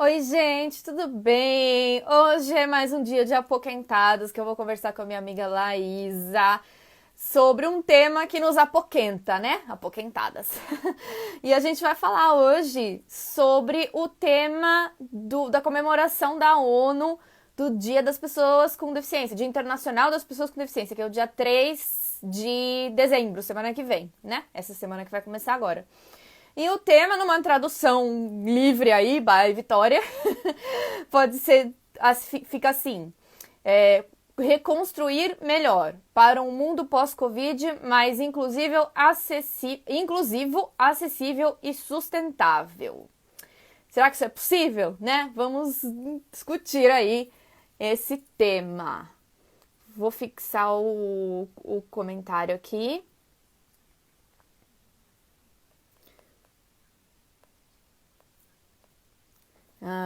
Oi, gente, tudo bem? Hoje é mais um dia de apoquentados que eu vou conversar com a minha amiga Laísa sobre um tema que nos apoquenta, né? Apoquentadas. E a gente vai falar hoje sobre o tema da comemoração da ONU do Dia das Pessoas com Deficiência, Dia Internacional das Pessoas com Deficiência, que é o dia 3 de dezembro, semana que vem, né? Essa semana que vai começar agora. E o tema, numa tradução livre aí, by Vitória, pode ser, fica assim, reconstruir melhor para um mundo pós-Covid mais inclusivo, acessível e sustentável. Será que isso é possível, né? Vamos discutir aí esse tema. Vou fixar o comentário aqui.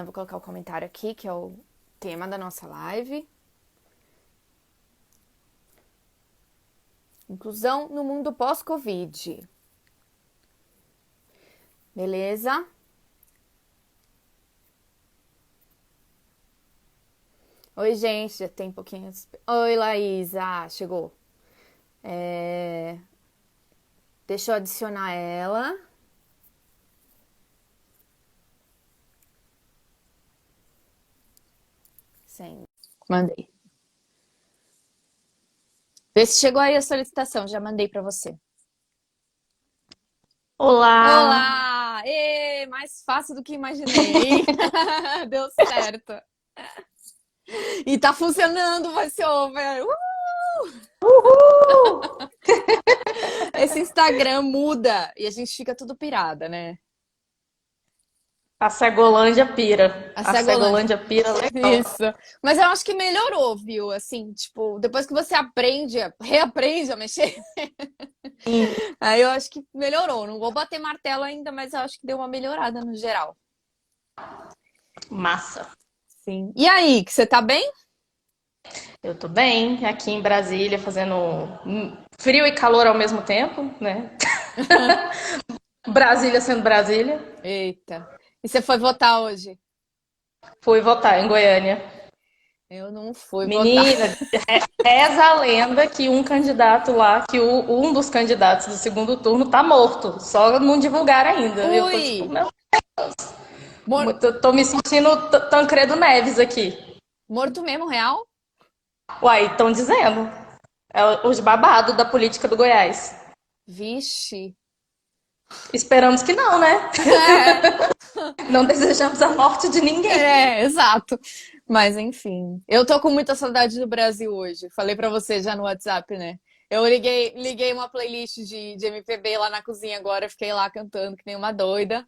Vou colocar o comentário aqui, que é o tema da nossa live. Inclusão no mundo pós-Covid. Beleza? Oi, gente, já tem pouquinho. Oi, Laísa, chegou. Deixa eu adicionar ela. Sim, mandei. Vê se chegou aí a solicitação, já mandei para você. Olá! Olá! Mais fácil do que imaginei, hein? Deu certo. E tá funcionando, vai ser over. Uhul! Esse Instagram muda e a gente fica tudo pirada, né? A Cegolândia pira. A A Cegolândia. Cegolândia pira legal. Isso. Mas eu acho que melhorou, viu? Assim, tipo, depois que você aprende, reaprende a mexer, aí eu acho que melhorou. Não vou bater martelo ainda, mas eu acho que deu uma melhorada no geral. Massa. Sim. E aí, que você tá bem? Eu tô bem, aqui em Brasília, fazendo frio e calor ao mesmo tempo, né? Brasília sendo Brasília. Eita. E você foi votar hoje? Fui votar em Goiânia. Eu não fui votar. Menina, reza a lenda que um candidato lá, um dos candidatos do segundo turno tá morto. Só não divulgaram ainda. E eu tô tipo, Ui! meu, Mor- tô me sentindo Tancredo Neves aqui. Morto mesmo, real? Uai, estão dizendo. É os babados da política do Goiás. Vixe. Esperamos que não, né? Não desejamos a morte de ninguém. Exato. Mas enfim, eu tô com muita saudade do Brasil hoje. Falei pra você já no WhatsApp, né? Eu liguei uma playlist de MPB lá na cozinha agora, fiquei lá cantando que nem uma doida.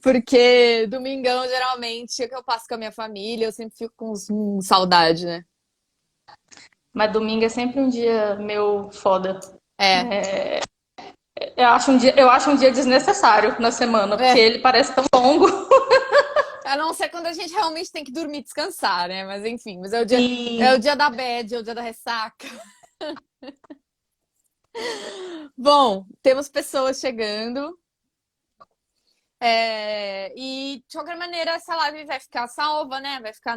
Porque domingão, geralmente, é que eu passo com a minha família, eu sempre fico com saudade, né? Mas domingo é sempre um dia meu foda. É, Eu acho um dia desnecessário na semana, porque é. ele parece tão longo. A não ser quando a gente realmente tem que dormir e descansar, né? Mas enfim, é o Sim. dia da bad, é o dia da ressaca. Bom, temos pessoas chegando. E de qualquer maneira, essa live vai ficar salva, né? Vai ficar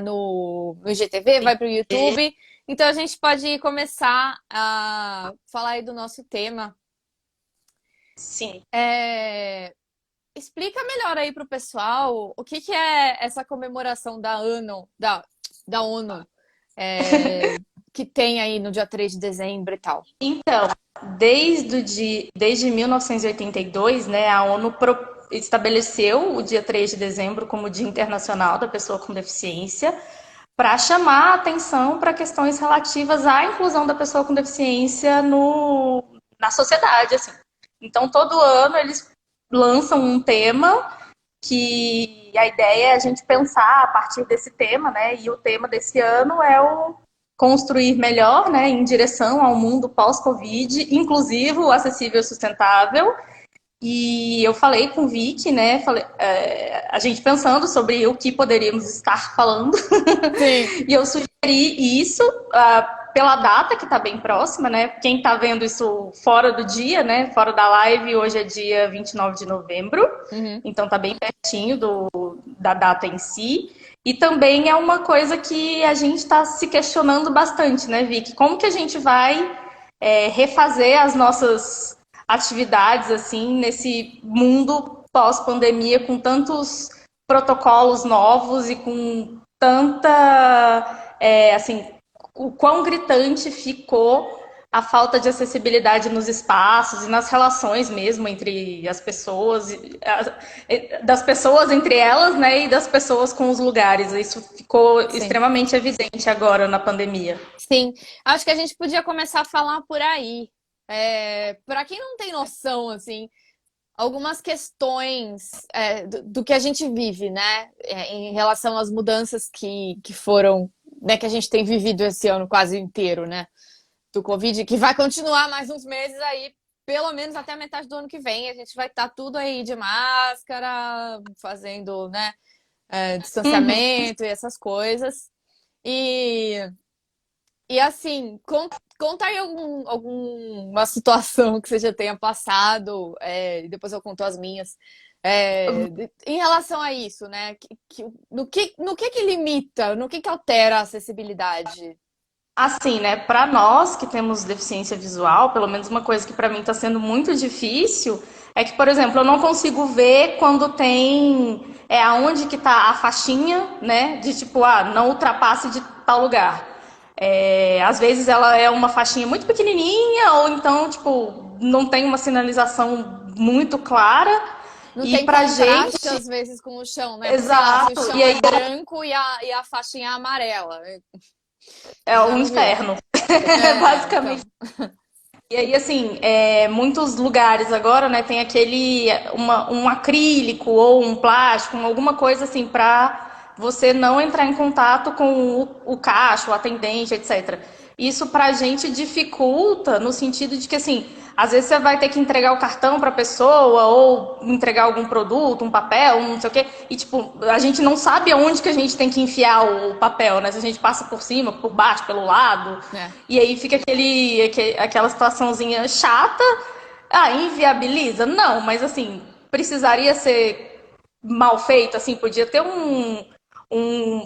no IGTV, vai para o YouTube. Então a gente pode começar a falar aí do nosso tema. Sim. É, Explica melhor aí para o pessoal o que é essa comemoração da ONU, que tem aí no dia 3 de dezembro e tal. Então, desde 1982, né, a ONU estabeleceu o dia 3 de dezembro como Dia Internacional da Pessoa com Deficiência, para chamar a atenção para questões relativas à inclusão da pessoa com deficiência na sociedade, assim. Então, todo ano eles lançam um tema que a ideia é a gente pensar a partir desse tema, né? E o tema desse ano é o construir melhor, né, em direção ao mundo pós-Covid, inclusivo, acessível e sustentável. E eu falei com o Vic, né? A gente pensando sobre o que poderíamos estar falando. Sim. E eu sugeri isso, pela data que está bem próxima, né? Quem está vendo isso fora do dia, né? Fora da live, hoje é dia 29 de novembro, Uhum. então está bem pertinho da data em si. E também é uma coisa que a gente está se questionando bastante, né, Vicky? Como que a gente vai refazer as nossas atividades assim nesse mundo pós-pandemia com tantos protocolos novos e com tanta assim o quão gritante ficou a falta de acessibilidade nos espaços e nas relações mesmo entre as pessoas, das pessoas entre elas, né, e das pessoas com os lugares. Isso ficou Sim. extremamente evidente agora na pandemia. Sim, acho que a gente podia começar a falar por aí. Para quem não tem noção, assim, algumas questões do que a gente vive, né? Em relação às mudanças que foram, né, que a gente tem vivido esse ano quase inteiro, né? Do Covid, que vai continuar mais uns meses aí, pelo menos até a metade do ano que vem. A gente vai estar tudo aí de máscara, fazendo, né, Uhum. distanciamento e essas coisas. E e assim, conta aí alguma situação que você já tenha passado, e depois eu conto as minhas. Em relação a isso, né? No que limita, no que altera a acessibilidade? Assim, né, para nós que temos deficiência visual, pelo menos uma coisa que para mim está sendo muito difícil é que, por exemplo, eu não consigo ver quando tem aonde que tá a faixinha, né, de tipo, não ultrapasse de tal lugar. Às vezes ela é uma faixinha muito pequenininha ou então, tipo, não tem uma sinalização muito clara Não e tem pra contraste, gente, às vezes, com o chão, né? Porque, sei lá, se o exato, e chão é aí branco e a faixinha é amarela, é já um não viu. inferno, Então. basicamente. E aí, assim, muitos lugares agora, né, tem um acrílico ou um plástico, alguma coisa assim, para você não entrar em contato com o caixa, o atendente, etc. Isso pra gente dificulta no sentido de que, assim, às vezes você vai ter que entregar o cartão pra pessoa ou entregar algum produto, um papel, um não sei o quê, e, tipo, a gente não sabe aonde que a gente tem que enfiar o papel, né? Se a gente passa por cima, por baixo, pelo lado. É. E aí fica aquela situaçãozinha chata. Inviabiliza? Não, mas assim, precisaria ser mal feito, assim, podia ter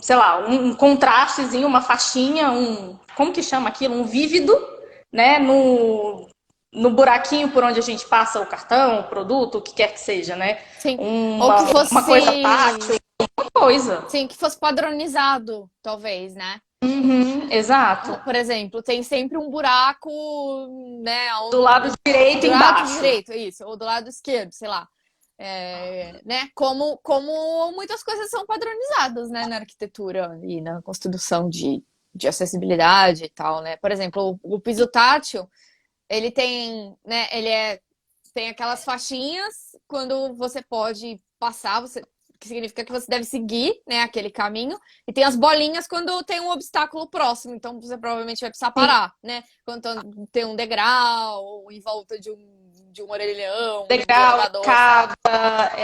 sei lá, um contrastezinho, uma faixinha, como que chama aquilo? Um vívido, né, no buraquinho por onde a gente passa o cartão, o produto, o que quer que seja, né? Sim. Ou que Uma coisa fosse. tátil, uma coisa. Sim, que fosse padronizado, talvez, né? Uhum, exato. Por exemplo, tem sempre um buraco, né? Do lado direito Do lado embaixo. direito, isso, ou do lado esquerdo, sei lá. Né? Como muitas coisas são padronizadas, né? Na arquitetura e na construção de acessibilidade e tal, né? Por exemplo, o piso tátil, ele tem, né? Tem aquelas faixinhas quando você pode passar, que significa que você deve seguir, né, aquele caminho, e tem as bolinhas quando tem um obstáculo próximo, então você provavelmente vai precisar Sim. parar, né? Quando tem um degrau em volta de um orelhão, de um Degrau, elevador, sei lá. escada,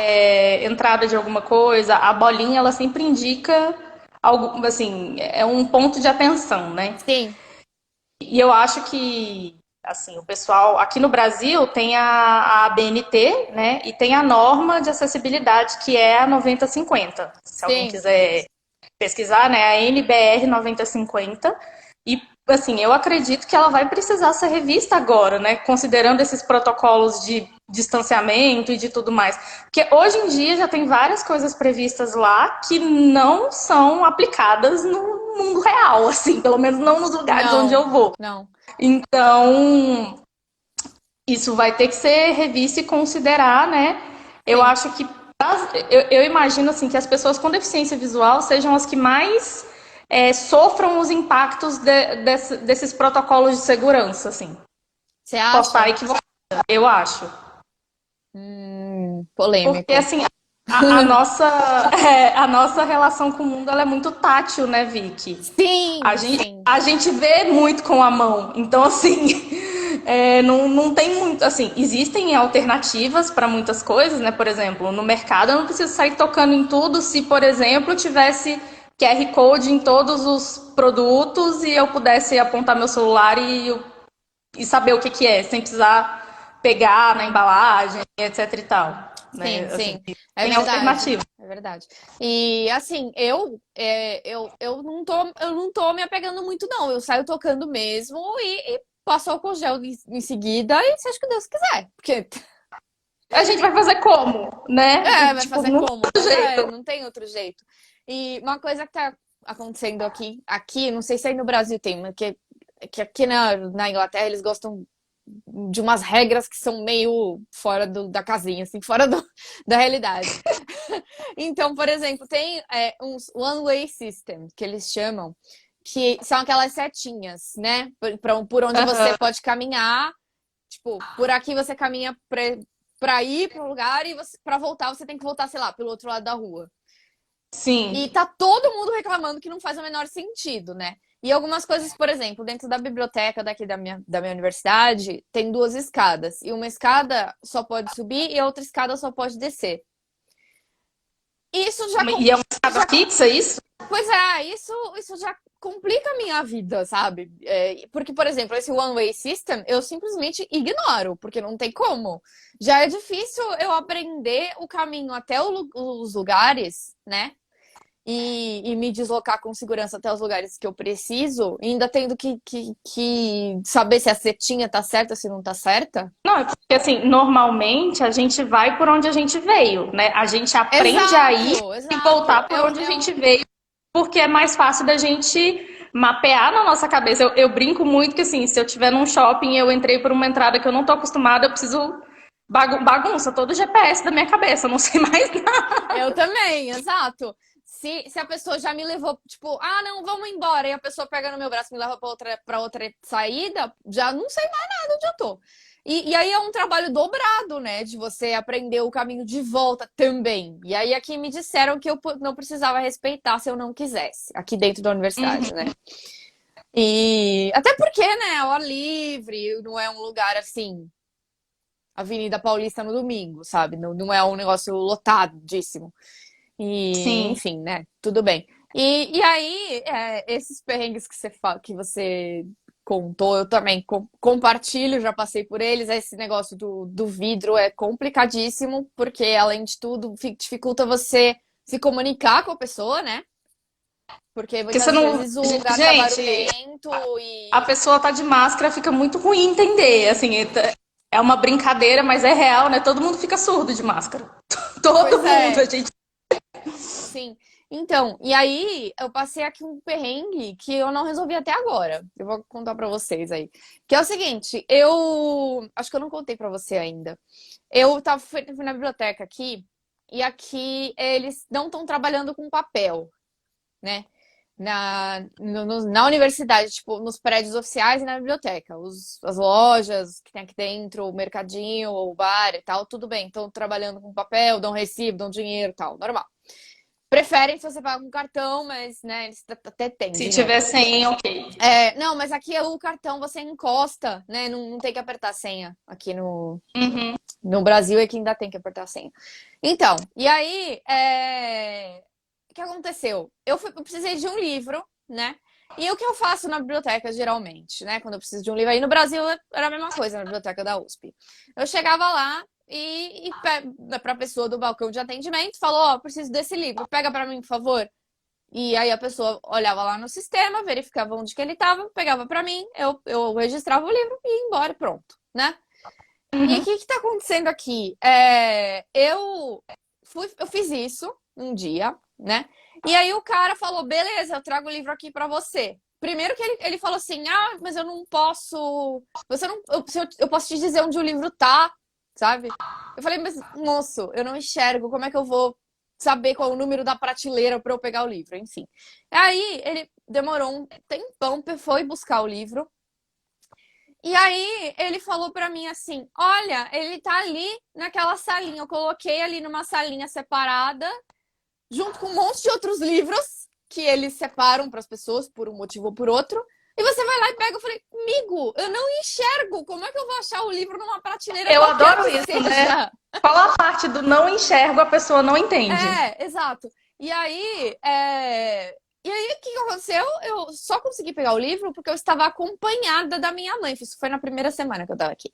entrada de alguma coisa, a bolinha ela sempre indica algo, assim, é um ponto de atenção, né? Sim, E eu acho que, assim, o pessoal aqui no Brasil tem a BNT, né? E tem a norma de acessibilidade que é a 9050. Se alguém sim, quiser pesquisar, né? A NBR 9050. E, assim, eu acredito que ela vai precisar ser revista agora, né? Considerando esses protocolos de distanciamento e de tudo mais. Porque hoje em dia já tem várias coisas previstas lá que não são aplicadas no mundo real, assim, pelo menos não nos lugares onde não, eu vou. não, Então, isso vai ter que ser revisto e considerar, né? Eu sim. acho que eu imagino assim que as pessoas com deficiência visual sejam as que mais sofram os impactos desses protocolos de segurança, assim. Você Posso estar acha? equivocada, eu acho. Porque Polêmico. assim, a nossa relação com o mundo ela é muito tátil, né, Vicky? A Sim, gente, sim. a gente vê muito com a mão. Então, assim, não tem muito. Assim, existem alternativas para muitas coisas, né? Por exemplo, no mercado eu não preciso sair tocando em tudo se, por exemplo, tivesse QR Code em todos os produtos e eu pudesse apontar meu celular e saber o que que é, sem precisar pegar na embalagem, etc e tal, né? Sim, Assim, sim, é tem verdade, alternativa. é verdade. E assim, eu não tô me apegando muito, não. Eu saio tocando mesmo e passo álcool gel em seguida e seja o que Deus quiser. Porque A gente vai fazer como, né? vai Tipo, fazer não como? tem Pois é, jeito. não tem outro jeito. E uma coisa que tá acontecendo aqui, não sei se aí no Brasil tem, mas que aqui na Inglaterra eles gostam de umas regras que são meio fora da casinha, assim, fora da realidade. Então, por exemplo, tem uns one-way system, que eles chamam, que são aquelas setinhas, né? Por onde você Aham. pode caminhar. Tipo, por aqui você caminha pra ir para um lugar e para voltar você tem que voltar, sei lá, pelo outro lado da rua. Sim. E tá todo mundo reclamando que não faz o menor sentido, né? E algumas coisas, por exemplo, dentro da biblioteca daqui da minha universidade, tem duas escadas. E uma escada só pode subir e a outra escada só pode descer. Isso já, E é uma escada já fixa, isso? pois é, isso já complica a minha vida, sabe? Porque, por exemplo, esse one-way system eu simplesmente ignoro, porque não tem como. Já é difícil eu aprender o caminho até os lugares, né? E me deslocar com segurança até os lugares que eu preciso, ainda tendo que saber se a setinha tá certa, se não tá certa. Não, é porque assim, normalmente a gente vai por onde a gente veio, né? A gente aprende a ir Exato, e exato. voltar por onde a gente veio, porque é mais fácil da gente mapear na nossa cabeça. Eu brinco muito que assim, se eu estiver num shopping e eu entrei por uma entrada que eu não tô acostumada, eu preciso bagunça todo o GPS da minha cabeça, eu não sei mais nada. Eu também, exato. Se a pessoa já me levou, tipo, ah, não, vamos embora, e a pessoa pega no meu braço e me leva pra outra saída, já não sei mais nada onde eu tô. E aí é um trabalho dobrado, né? De você aprender o caminho de volta também. E aí aqui me disseram que eu não precisava respeitar se eu não quisesse, aqui dentro da universidade, né? E até porque, né, ao ar livre, não é um lugar assim, Avenida Paulista no domingo, sabe? Não, não é um negócio lotadíssimo. E, Sim. enfim, né? Tudo bem. E aí, esses perrengues que você contou, eu também compartilho, já passei por eles. Esse negócio do vidro é complicadíssimo, porque, além de tudo, dificulta você se comunicar com a pessoa, né? Porque Porque você muitas não. vezes o lugar tá Gente, barulhento a e. pessoa tá de máscara, fica muito ruim entender. Assim, é uma brincadeira, mas é real, né? Todo mundo fica surdo de máscara. Todo Pois mundo, a é, gente. sim. Então, e aí eu passei aqui um perrengue que eu não resolvi até agora. Eu vou contar pra vocês aí. Que é o seguinte, eu acho que eu não contei pra você ainda. Fui na biblioteca aqui e aqui eles não estão trabalhando com papel, né? Na universidade, tipo, nos prédios oficiais e na biblioteca. As lojas que tem aqui dentro, o mercadinho, o bar e tal, tudo bem. Estão trabalhando com papel, dão recibo, dão dinheiro e tal, normal. Preferem se você paga com cartão, mas, né, eles até têm Se dinheiro. tiver 100, ok. Não, mas aqui o cartão você encosta, né? Não, não tem que apertar a senha. Aqui Uhum. no Brasil é que ainda tem que apertar a senha. Então, e aí, o que aconteceu? Eu precisei de um livro, né? E o que eu faço na biblioteca, geralmente, né? Quando eu preciso de um livro. Aí no Brasil era a mesma coisa, na biblioteca da USP. Eu chegava lá e para a pessoa do balcão de atendimento, falou: Ó, preciso desse livro, pega para mim, por favor. E aí a pessoa olhava lá no sistema, verificava onde que ele estava, pegava para mim, eu registrava o livro e ia embora, e pronto, né? E o Uhum. que está acontecendo aqui? Eu fiz isso um dia, né? E aí o cara falou: beleza, eu trago o livro aqui para você. Primeiro que ele falou assim: ah, mas eu não posso. Você não. Eu posso te dizer onde o livro tá, sabe? Eu falei: mas moço, eu não enxergo, como é que eu vou saber qual é o número da prateleira para eu pegar o livro? Enfim. Aí ele demorou um tempão, foi buscar o livro. E aí ele falou pra mim assim: olha, ele tá ali naquela salinha. Eu coloquei ali numa salinha separada, junto com um monte de outros livros que eles separam para as pessoas por um motivo ou por outro. E você vai lá e pega. Eu falei: amigo, eu não enxergo. Como é que eu vou achar o livro numa prateleira Eu qualquer adoro que isso, né? seja? Qual a parte do não enxergo a pessoa não entende? Exato. E aí, E aí, o que aconteceu? Eu só consegui pegar o livro porque eu estava acompanhada da minha mãe. Isso foi na primeira semana que eu tava aqui.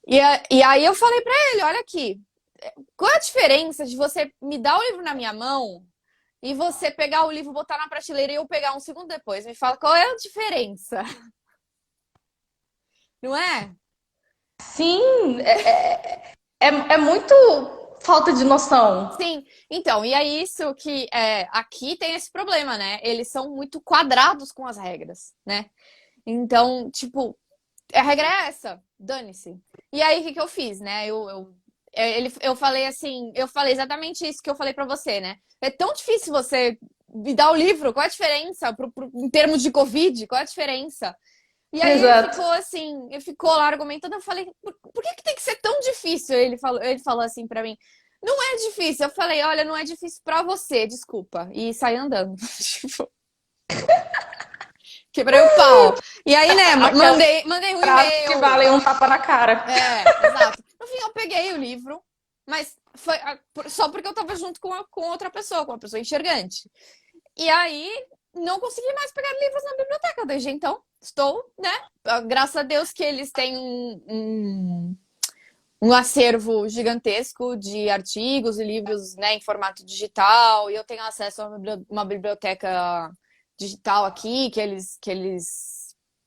E aí eu falei pra ele, olha aqui, qual é a diferença de você me dar o livro na minha mão e você pegar o livro, botar na prateleira e eu pegar um segundo depois? Me fala qual é a diferença, não é? Sim, é muito falta de noção. Sim, então, e é isso que aqui tem esse problema, né? Eles são muito quadrados com as regras, né? Então, tipo, a regra é essa, dane-se. E aí, o que eu fiz, né? Eu falei assim, eu falei exatamente isso que eu falei pra você, né? É tão difícil você me dar o livro, qual é a diferença em termos de Covid? Qual é a diferença? E aí ele Exato. ficou assim, ele ficou lá argumentando, eu falei, por que tem que ser tão difícil? Ele falou assim pra mim, não é difícil. Eu falei, olha, não é difícil pra você, desculpa. E saí andando. Tipo, quebrei o pau. E aí, né, Aquelas mandei um frases que e-mail. valem um tapa na cara. Exato. No fim, eu peguei o livro, mas foi só porque eu tava junto com outra pessoa, com uma pessoa enxergante. E aí, não consegui mais pegar livros na biblioteca. Desde então, estou, né? Graças a Deus que eles têm um acervo gigantesco de artigos e livros, né, em formato digital. E eu tenho acesso a uma biblioteca digital aqui, que eles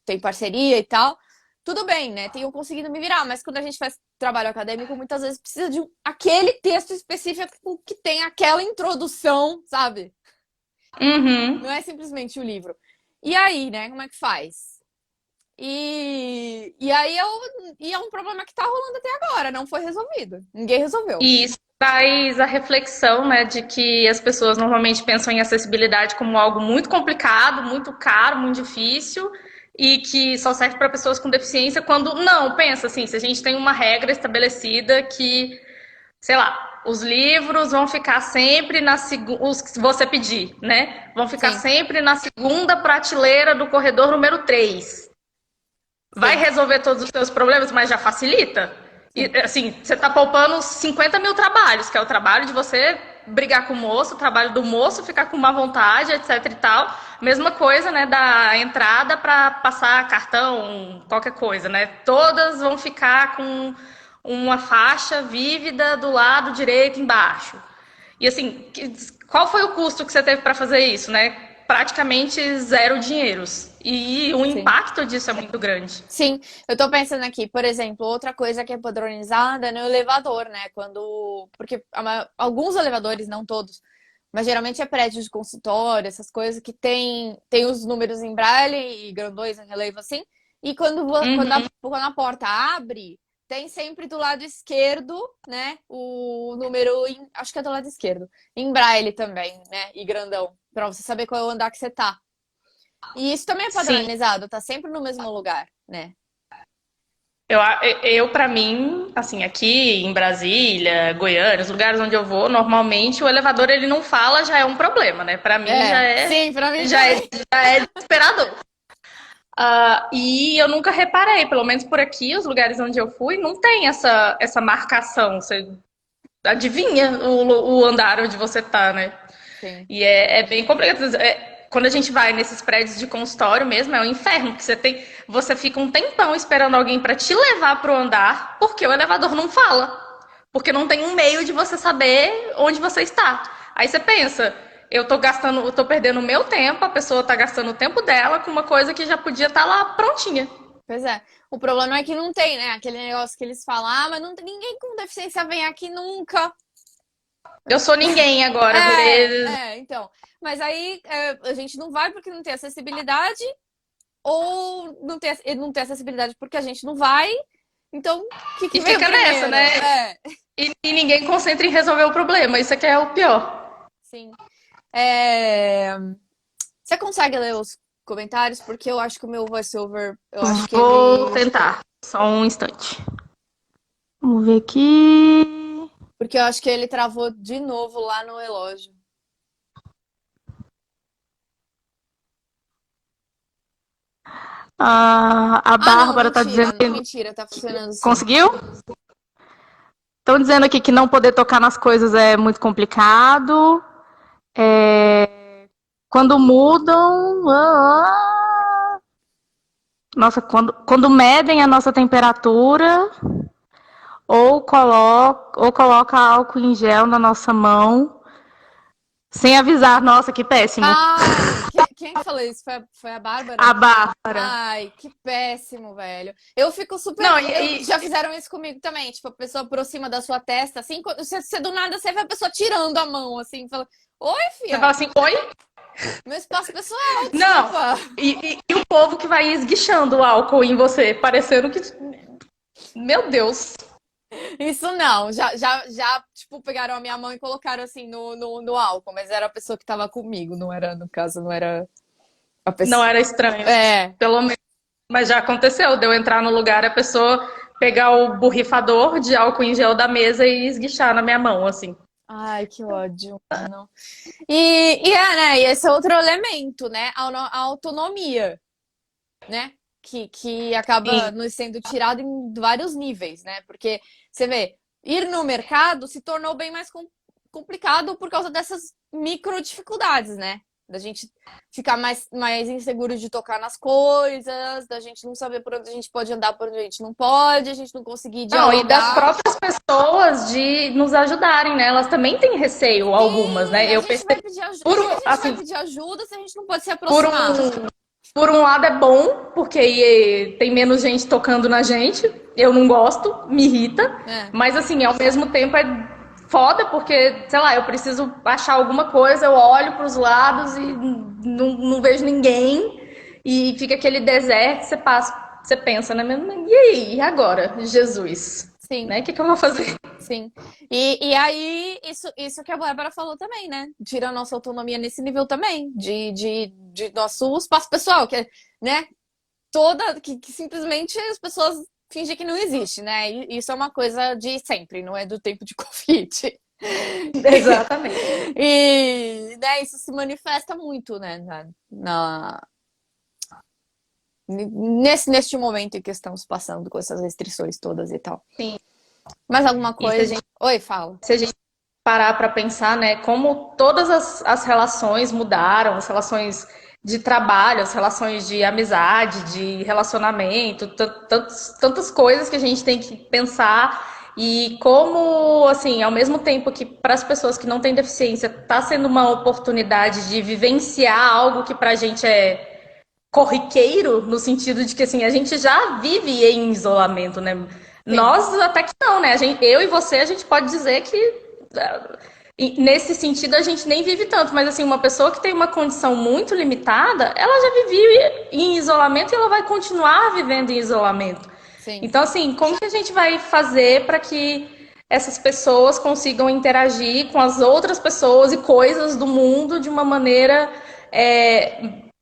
têm parceria e tal. Tudo bem, né? Tenho conseguido me virar, mas quando a gente faz trabalho acadêmico, muitas vezes precisa de aquele texto específico que tem aquela introdução, sabe? Uhum. Não é simplesmente o livro. E aí, né? Como é que faz? E aí é um problema que tá rolando até agora, não foi resolvido. Ninguém resolveu. E isso traz a reflexão, né, de que as pessoas normalmente pensam em acessibilidade como algo muito complicado, muito caro, muito difícil, e que só serve para pessoas com deficiência, quando não, pensa assim, se a gente tem uma regra estabelecida que, sei lá, os livros vão ficar sempre na segunda, os que você pedir, né? Vão ficar Sim, sempre na segunda prateleira do corredor número 3. Vai sim, resolver todos os seus problemas, mas já facilita. E, sim. assim, você está poupando 50 mil trabalhos, que é o trabalho de você brigar com o moço, o trabalho do moço ficar com má vontade, etc e tal. Mesma coisa, né, da entrada para passar cartão, qualquer coisa, né? Todas vão ficar com uma faixa vívida do lado direito embaixo. E assim, qual foi o custo que você teve para fazer isso, né? Praticamente zero dinheiros. E o Sim. impacto disso é muito grande. Sim, eu tô pensando aqui, por exemplo, outra coisa que é padronizada é no elevador, né? Porque alguns elevadores, não todos, mas geralmente é prédio de consultório, essas coisas que tem os números em braille e grandões em relevo assim. E quando a porta abre, tem sempre do lado esquerdo, né? O número, acho que é do lado esquerdo, em braille também, né? E grandão, pra você saber qual é o andar que você tá. E isso também é Sim, padronizado, tá sempre no mesmo lugar, né? eu, eu para mim, assim, aqui em Brasília, Goiânia, os lugares onde eu vou, normalmente o elevador ele não fala, já é um problema, né? Para mim Sim, pra mim já é, também. já é desesperador. E eu nunca reparei, pelo menos por aqui, os lugares onde eu fui, não tem essa marcação. Você adivinha o andar onde você tá, né? Sim. E é bem complicado. Quando a gente vai nesses prédios de consultório mesmo, é um inferno, porque você fica um tempão esperando alguém para te levar pro andar, porque o elevador não fala. Porque não tem um meio de você saber onde você está. Aí você pensa, eu tô perdendo o meu tempo, a pessoa tá gastando o tempo dela com uma coisa que já podia estar lá prontinha. Pois é. O problema é que não tem, né? Aquele negócio que eles falam, mas não tem ninguém com deficiência vem aqui nunca. Eu sou ninguém agora, virei. Então. Mas aí a gente não vai porque não tem acessibilidade, ou não tem acessibilidade porque a gente não vai. Então, o que E que veio fica nessa, primeiro? né? E ninguém concentra em resolver o problema. Isso aqui é o pior. Sim. É, Você consegue ler os comentários? Porque eu acho que o meu voiceover, eu acho que Vou ele. tentar. Só um instante. Vamos ver aqui. Porque eu acho que ele travou de novo lá no relógio. A Ah, não, Bárbara tá mentira. dizendo que Mentira, tá funcionando sim. conseguiu? Estão dizendo aqui que não poder tocar nas coisas é muito complicado. É, Quando mudam. Nossa, quando medem a nossa temperatura, ou coloca álcool em gel na nossa mão, sem avisar. Nossa, que péssimo. Ai, quem que falou isso? Foi a A Bárbara? Bárbara. Ai, que péssimo, velho. Eu fico super. Não, Já fizeram isso comigo também. Tipo, a pessoa aproxima da sua testa, assim, você do nada você vê a pessoa tirando a mão, assim, fala: Oi, você fia, fala assim, oi? meu espaço pessoal, Não. desculpa. E o povo que vai esguichando o álcool em você, parecendo que. Meu Deus. Isso não, já, tipo, pegaram a minha mão e colocaram assim no álcool, mas era a pessoa que tava comigo, não era, no caso, não era a Não pessoa. era estranho. É. Pelo menos. Mas já aconteceu, de eu entrar no lugar, a pessoa pegar o borrifador de álcool em gel da mesa e esguichar na minha mão, assim. Ai, que ódio, mano. Né, e esse é outro elemento, né? A autonomia, né? Que acaba Sim. nos sendo tirado em vários níveis, né? Porque você vê, ir no mercado se tornou bem mais complicado por causa dessas micro dificuldades, né? Da gente ficar mais inseguro de tocar nas coisas, da gente não saber por onde a gente pode andar, por onde a gente não pode, a gente não conseguir Não, e das dialogar. próprias pessoas de nos ajudarem, né? Elas também têm receio, algumas, Sim, né? a Eu gente vai percebi pedir ajuda. Por por que que um, a gente vai assim, pedir ajuda se a gente não pode se por aproximar? um, por um lado é bom, porque tem menos gente tocando na gente. Eu não gosto, me irrita, É. mas assim, ao mesmo tempo é foda, porque, sei lá, eu preciso achar alguma coisa, eu olho para os lados e não vejo ninguém, e fica aquele deserto, você pensa, né? E aí, e agora? Jesus, Sim, né? O que eu vou fazer? sim. E aí, isso que a Bárbara falou também, né? Tira a nossa autonomia nesse nível também, de nosso espaço pessoal, que, né? Que simplesmente as pessoas fingem que não existe, né? E isso é uma coisa de sempre, não é do tempo de Covid. Exatamente. E, né, isso se manifesta muito, né? Neste momento em que estamos passando com essas restrições todas e tal. Sim. Mais alguma E se a coisa? gente, Oi, fala. se a gente parar para pensar, né, como todas as relações mudaram, as relações de trabalho, as relações de amizade, de relacionamento, tantas coisas que a gente tem que pensar e como, assim, ao mesmo tempo que para as pessoas que não têm deficiência está sendo uma oportunidade de vivenciar algo que para a gente é corriqueiro, no sentido de que assim, a gente já vive em isolamento, né? Sim, Nós até que não, né? Eu e você, a gente pode dizer que nesse sentido a gente nem vive tanto, mas assim, uma pessoa que tem uma condição muito limitada, ela já vivia em isolamento e ela vai continuar vivendo em isolamento. sim. Então, assim, como que a gente vai fazer para que essas pessoas consigam interagir com as outras pessoas e coisas do mundo de uma maneira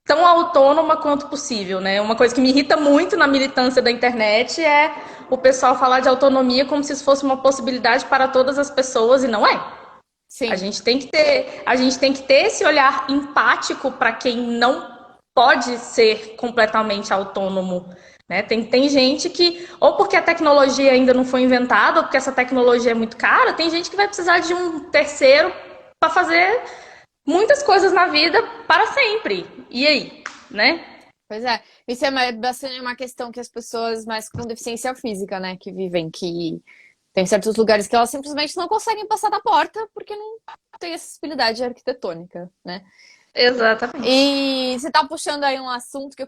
tão autônoma quanto possível, né? Uma coisa que me irrita muito na militância da internet é o pessoal falar de autonomia como se isso fosse uma possibilidade para todas as pessoas e não é. A Sim, gente tem que ter, a gente tem que ter esse olhar empático para quem não pode ser completamente autônomo. Né? Tem gente que, ou porque a tecnologia ainda não foi inventada, ou porque essa tecnologia é muito cara, tem gente que vai precisar de um terceiro para fazer muitas coisas na vida para sempre. E aí, né? pois é. Isso é bastante uma questão que as pessoas mais com deficiência física, né, que vivem, que tem certos lugares que elas simplesmente não conseguem passar da porta porque não tem acessibilidade arquitetônica, né? Exatamente. E você tá puxando aí um assunto que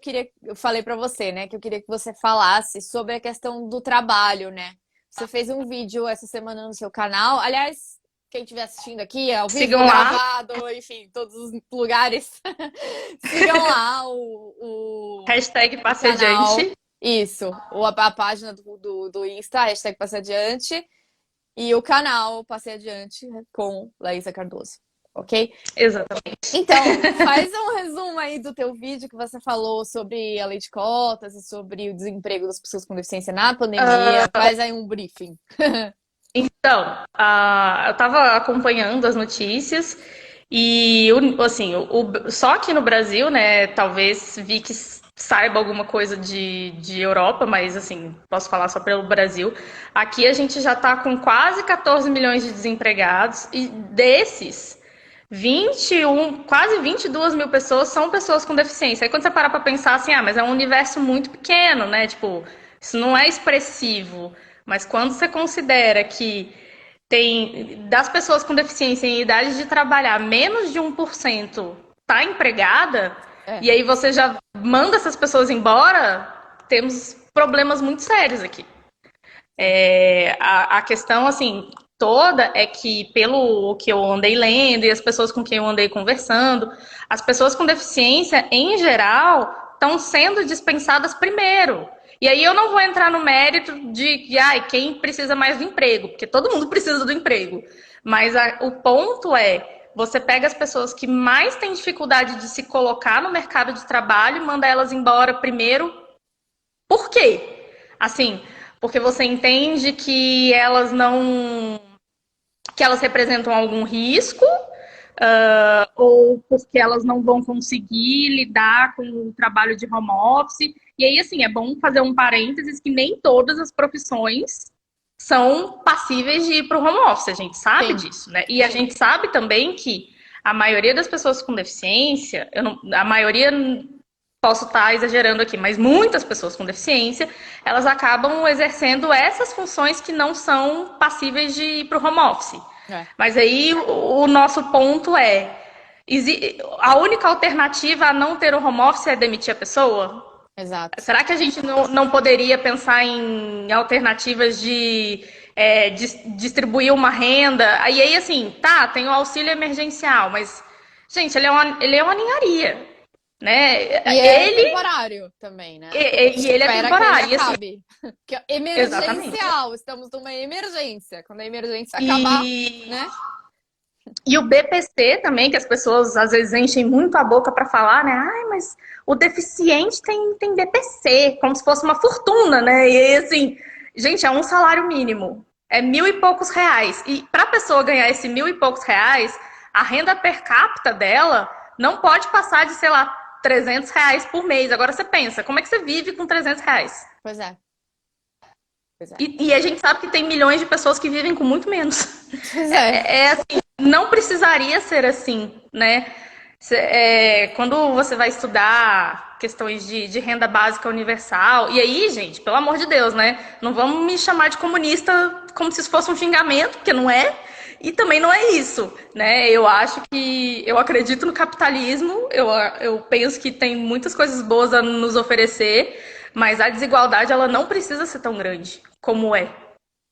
eu falei pra você, né, que eu queria que você falasse sobre a questão do trabalho, né? Você fez um vídeo essa semana no seu canal. Aliás, quem estiver assistindo aqui, ao vivo, Sigam lá, gravado, enfim, todos os lugares, sigam lá hashtag o passe canal. adiante. Isso, a página do Insta, hashtag Passe Adiante, e o canal Passe Adiante com Laísa Cardoso, ok? Exatamente. Então, faz um resumo aí do teu vídeo que você falou sobre a lei de cotas e sobre o desemprego das pessoas com deficiência na pandemia. Faz aí um briefing. Então, eu estava acompanhando as notícias e, assim, só aqui no Brasil, né, talvez vi que saiba alguma coisa de Europa, mas, assim, posso falar só pelo Brasil. Aqui a gente já está com quase 14 milhões de desempregados e desses, quase 22 mil pessoas são pessoas com deficiência. Aí quando você para pensar assim, mas é um universo muito pequeno, né? Tipo, isso não é expressivo. Mas quando você considera que tem das pessoas com deficiência em idade de trabalhar, menos de 1% tá empregada, É. e aí você já manda essas pessoas embora, temos problemas muito sérios aqui. A questão, assim, toda é que, pelo que eu andei lendo e as pessoas com quem eu andei conversando, as pessoas com deficiência, em geral, estão sendo dispensadas primeiro. E aí eu não vou entrar no mérito de quem precisa mais do emprego, porque todo mundo precisa do emprego. Mas o ponto é, você pega as pessoas que mais têm dificuldade de se colocar no mercado de trabalho e manda elas embora primeiro. Por quê? Assim, porque você entende que elas não, que elas representam algum risco, ou porque elas não vão conseguir lidar com o trabalho de home office. E aí, assim, é bom fazer um parênteses que nem todas as profissões são passíveis de ir para o home office, a gente sabe Sim. disso, né? E a gente sabe também que a maioria das pessoas com deficiência, a maioria, posso estar exagerando aqui, mas muitas pessoas com deficiência, elas acabam exercendo essas funções que não são passíveis de ir para o home office. É. Mas aí o nosso ponto é, a única alternativa a não ter o home office é demitir a pessoa? Exato. Será que a gente não poderia pensar em alternativas de distribuir uma renda? Aí, assim, tá, tem o auxílio emergencial, mas, gente, ele é uma ninharia, né? E é temporário também, né? E ele é Espera temporário. que ele Assim, acabe. Que é exatamente. emergencial. Estamos numa emergência. Quando a emergência acabar, né? E o BPC também, que as pessoas às vezes enchem muito a boca para falar, né? Ai, mas o deficiente tem BPC, como se fosse uma fortuna, né? E aí, assim, gente, é um salário mínimo. É 1.000 e poucos reais. E para a pessoa ganhar esse 1.000 e poucos reais, a renda per capita dela não pode passar de, sei lá, 300 reais por mês. Agora você pensa, como é que você vive com 300 reais? Pois é. Pois é. E a gente sabe que tem milhões de pessoas que vivem com muito menos. Pois é. Assim, não precisaria ser assim, né? Quando você vai estudar questões de renda básica universal, e aí, gente, pelo amor de Deus, né? Não vamos me chamar de comunista como se isso fosse um xingamento, porque não é. E também não é isso, né? Eu acho que eu acredito no capitalismo, eu penso que tem muitas coisas boas a nos oferecer, mas a desigualdade ela não precisa ser tão grande como é.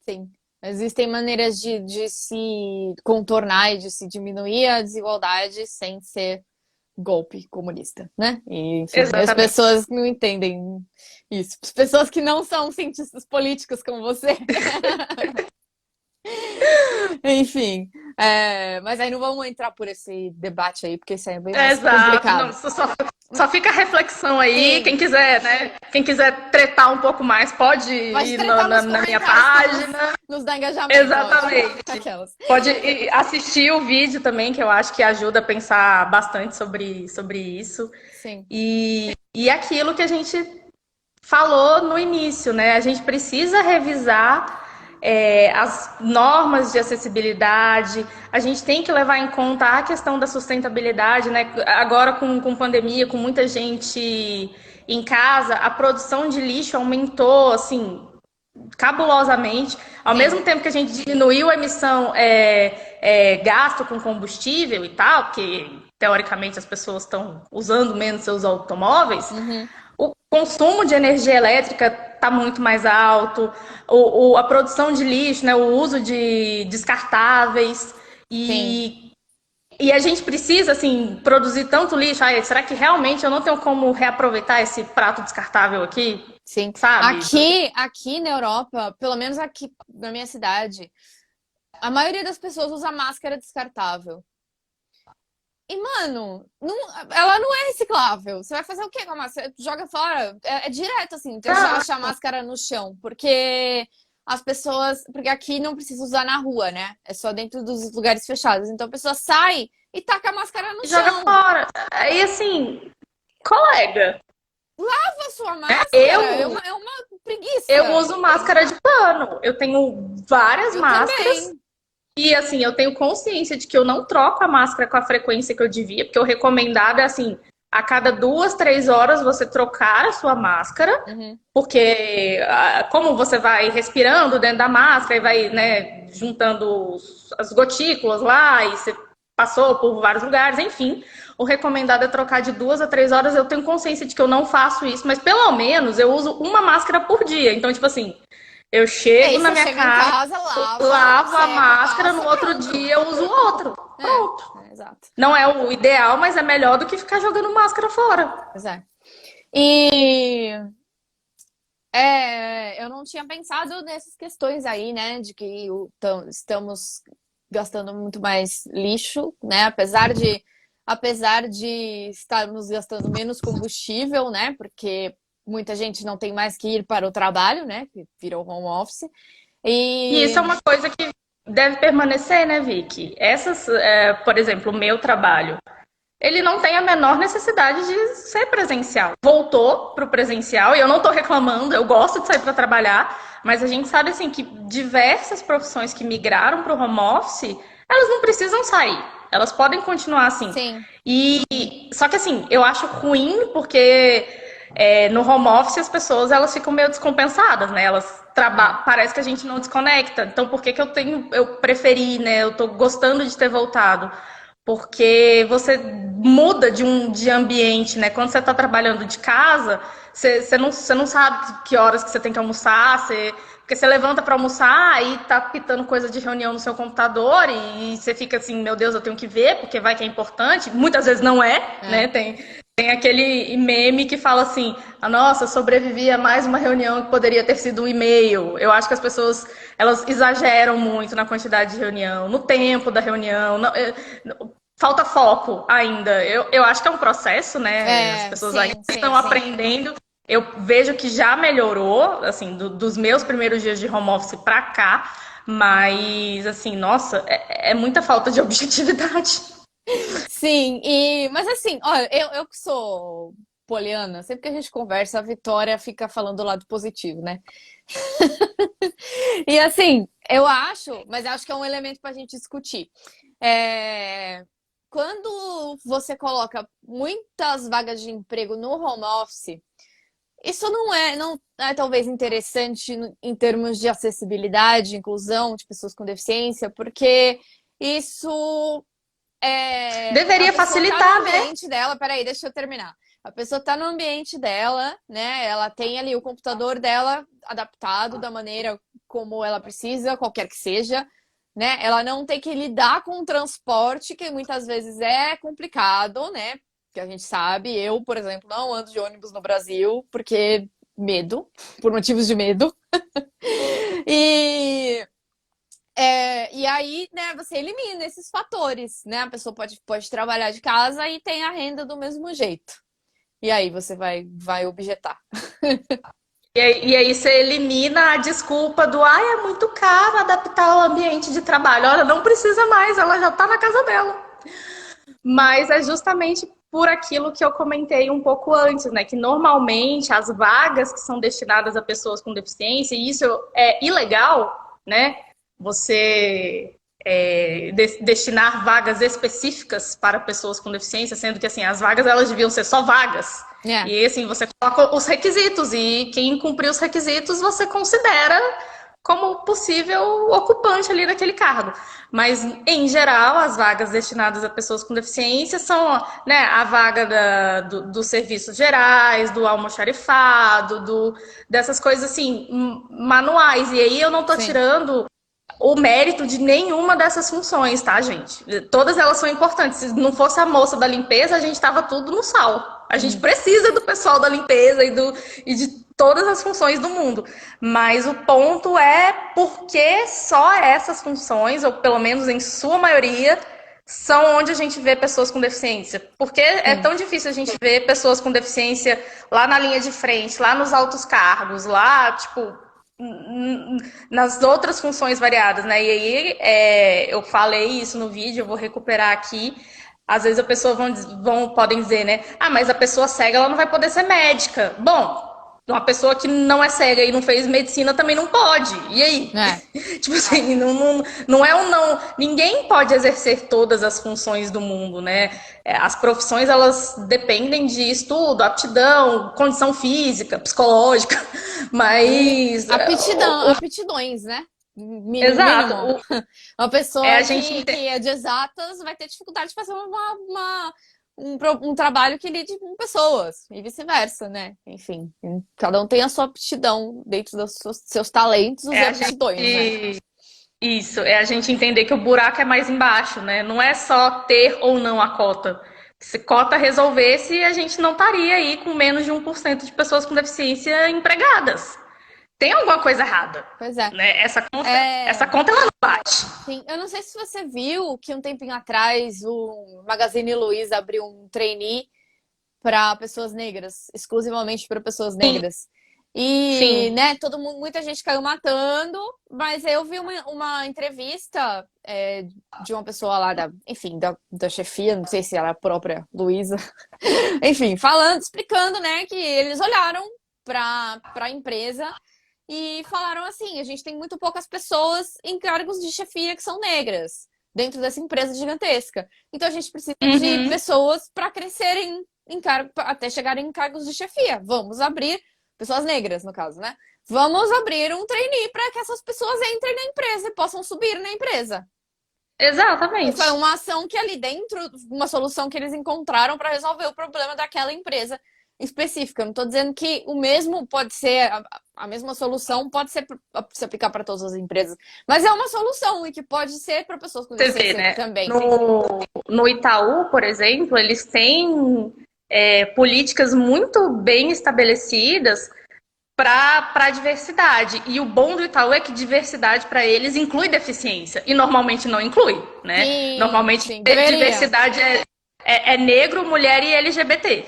Sim. Existem maneiras de se contornar e de se diminuir a desigualdade sem ser golpe comunista, né? E, enfim, as Exatamente. pessoas não entendem isso. As pessoas que não são cientistas políticos como você. Enfim, mas aí não vamos entrar por esse debate aí, porque isso aí é bem mais Exato. complicado. Não, só fica a reflexão aí. Sim. Quem quiser, né? Quem quiser tretar um pouco mais, pode ir tretar na nos minha comentários página. nos dá engajamento. Exatamente. Aquelas. Pode assistir o vídeo também, que eu acho que ajuda a pensar bastante sobre isso. Sim. E aquilo que a gente falou no início, né? A gente precisa revisar as normas de acessibilidade, a gente tem que levar em conta a questão da sustentabilidade, né? Agora com pandemia, com muita gente em casa, a produção de lixo aumentou, assim, cabulosamente. Ao mesmo tempo que a gente diminuiu a emissão, gasto com combustível e tal, porque teoricamente as pessoas estão usando menos seus automóveis, o consumo de energia elétrica está muito mais alto, a produção de lixo, né, o uso de descartáveis, e a gente precisa, assim, produzir tanto lixo. Será que realmente eu não tenho como reaproveitar esse prato descartável aqui? Sim. Sabe? Aqui na Europa, pelo menos aqui na minha cidade, a maioria das pessoas usa máscara descartável. E, mano, ela não é reciclável. Você vai fazer o quê com a máscara? Joga fora. É direto, assim, achar a máscara no chão. Porque as pessoas... Porque aqui não precisa usar na rua, né? É só dentro dos lugares fechados. Então a pessoa sai e taca a máscara no chão. Joga fora. Aí, assim, colega... Lava a sua máscara. É uma preguiça. Eu uso máscara de pano. Eu tenho várias máscaras. Também. E assim, eu tenho consciência de que eu não troco a máscara com a frequência que eu devia, porque o recomendado é assim, a cada 2, 3 horas você trocar a sua máscara, Uhum. porque como você vai respirando dentro da máscara e vai, né, juntando as gotículas lá e você passou por vários lugares, enfim, o recomendado é trocar de 2 a 3 horas. Eu tenho consciência de que eu não faço isso, mas pelo menos eu uso uma máscara por dia. Então, tipo assim, eu E chego aí na você minha chega em casa, casa, lava, lavo a seca, máscara, no passa, outro pronto. dia eu uso outro. Pronto. Exato. Não é o ideal, mas é melhor do que ficar jogando máscara fora. Exato. E eu não tinha pensado nessas questões aí, né? De que estamos gastando muito mais lixo, né? Apesar de estarmos gastando menos combustível, né? Porque muita gente não tem mais que ir para o trabalho, né? Que virou home office. E isso é E uma coisa que deve permanecer, né, Vicky? Essas, por exemplo, o meu trabalho, ele não tem a menor necessidade de ser presencial. Voltou para o presencial e eu não estou reclamando, eu gosto de sair para trabalhar, mas a gente sabe assim que diversas profissões que migraram para o home office, elas não precisam sair, elas podem continuar assim. sim, E só que assim, eu acho ruim porque no home office as pessoas elas ficam meio descompensadas, né? Elas é, parece que a gente não desconecta. Então por que que eu preferi, né? Eu tô gostando de ter voltado. Porque você muda de ambiente, né? Quando você está trabalhando de casa, você não sabe que horas que você tem que almoçar, porque você levanta para almoçar e tá pitando coisa de reunião no seu computador e você fica assim, meu Deus, eu tenho que ver, porque vai que é importante. Muitas vezes não é, né? é. Tem aquele meme que fala assim, nossa, sobrevivi a mais uma reunião que poderia ter sido um e-mail. Eu acho que as pessoas, elas exageram muito na quantidade de reunião, no tempo da reunião. Falta foco ainda. Eu acho que é um processo, né? As pessoas ainda Sim, sim, estão sim. aprendendo. Eu vejo que já melhorou, assim, dos meus primeiros dias de home office pra cá, mas, assim, nossa, é muita falta de objetividade. Sim, mas assim, olha, eu que sou poliana, sempre que a gente conversa, a Vitória fica falando do lado positivo, né? E assim, mas acho que é um elemento para a gente discutir. É, quando você coloca muitas vagas de emprego no home office, isso não é talvez interessante em termos de acessibilidade, inclusão de pessoas com deficiência, porque isso a Deveria pessoa tá no facilitar, né? ambiente dela, peraí, deixa eu terminar. A pessoa tá no ambiente dela, né? Ela tem ali o computador dela adaptado da maneira como ela precisa, qualquer que seja, né? Ela não tem que lidar com o transporte, que muitas vezes é complicado, né? Que a gente sabe, eu, por exemplo, não ando de ônibus no Brasil porque medo, por motivos de medo. E e aí, né, você elimina esses fatores, né? A pessoa pode trabalhar de casa e tem a renda do mesmo jeito. E aí você vai objetar. E aí você elimina a desculpa do é muito caro adaptar o ambiente de trabalho. Olha, não precisa mais, ela já está na casa dela. Mas é justamente por aquilo que eu comentei um pouco antes, né? Que normalmente as vagas que são destinadas a pessoas com deficiência, e isso é ilegal, né? Você destinar vagas específicas para pessoas com deficiência, sendo que assim, as vagas elas deviam ser só vagas. É. E assim, você coloca os requisitos, e quem cumprir os requisitos você considera como possível ocupante ali daquele cargo. Mas, em geral, as vagas destinadas a pessoas com deficiência são, né, a vaga dos serviços gerais, do almoxarifado, dessas coisas assim, manuais. E aí eu não tô Sim. tirando o mérito de nenhuma dessas funções, tá, gente? Todas elas são importantes. Se não fosse a moça da limpeza, a gente tava tudo no sal. A gente Uhum. precisa do pessoal da limpeza e de todas as funções do mundo. Mas o ponto é por que só essas funções, ou pelo menos em sua maioria, são onde a gente vê pessoas com deficiência. Porque é Sim. tão difícil a gente ver pessoas com deficiência lá na linha de frente, lá nos altos cargos, lá, tipo, nas outras funções variadas, né? E aí eu falei isso no vídeo, eu vou recuperar aqui. Às vezes a pessoa podem dizer, né? Mas a pessoa cega ela não vai poder ser médica. Bom, Uma pessoa que não é cega e não fez medicina também não pode. E aí? É, Tipo assim, não é um não. Ninguém pode exercer todas as funções do mundo, né? As profissões, elas dependem de estudo, aptidão, condição física, psicológica. Mas. aptidões, né? Exato. Mínimo. Uma É pessoa a gente. que é de exatas vai ter dificuldade de fazer um trabalho que lide com pessoas e vice-versa, né? Enfim, cada um tem a sua aptidão dentro dos seus talentos e É a aptidões, né? gente. Isso, é a gente entender que o buraco é mais embaixo, né? Não é só ter ou não a cota. Se cota resolvesse, a gente não estaria aí com menos de 1% de pessoas com deficiência empregadas. Tem alguma coisa errada, Pois é. né? Essa É, conta ela não bate. sim, eu não sei se você viu que um tempinho atrás o Magazine Luiza abriu um trainee para pessoas negras, exclusivamente para pessoas negras. E, Sim, né, muita gente caiu matando, mas eu vi uma entrevista de uma pessoa lá enfim, da chefia, não sei se ela é a própria Luísa, enfim, explicando, né, que eles olharam para a empresa e falaram assim: a gente tem muito poucas pessoas em cargos de chefia que são negras dentro dessa empresa gigantesca. Então a gente precisa de uhum, pessoas para crescerem em cargo, até chegarem em cargos de chefia. Vamos abrir, pessoas negras, no caso, né? Vamos abrir um trainee para que essas pessoas entrem na empresa e possam subir na empresa. E foi exatamente. uma ação que ali dentro, uma solução que eles encontraram para resolver o problema daquela empresa específica. Eu não estou dizendo que o mesmo pode ser, a mesma solução pode ser se aplicar para todas as empresas, mas é uma solução e que pode ser para pessoas com Você vê, deficiência né? também. No Itaú, por exemplo, eles têm políticas muito bem estabelecidas para a diversidade. E o bom do Itaú é que diversidade para eles inclui deficiência. E normalmente não inclui, né? Sim, Normalmente sim, deveria. diversidade é negro, mulher e LGBT.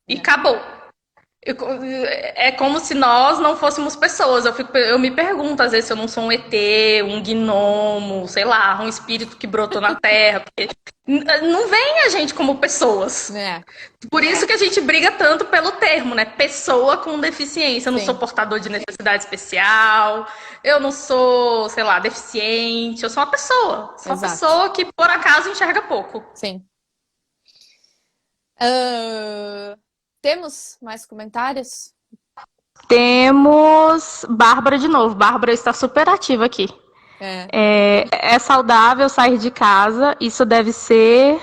E É. acabou. É como se nós não fôssemos pessoas. Eu me pergunto, às vezes, se eu não sou um ET, um gnomo, sei lá, um espírito que brotou na Terra. Porque não vem a gente como pessoas. É, Por isso que a gente briga tanto pelo termo, né? Pessoa com deficiência. Eu não sou sim, portador de necessidade especial, eu não sou, sei lá, deficiente. Eu sou uma pessoa. Sou uma exato. pessoa que, por acaso, enxerga pouco. Sim. Ah, temos mais comentários? Temos Bárbara de novo. Bárbara está super ativa aqui. É. É saudável sair de casa, isso deve ser.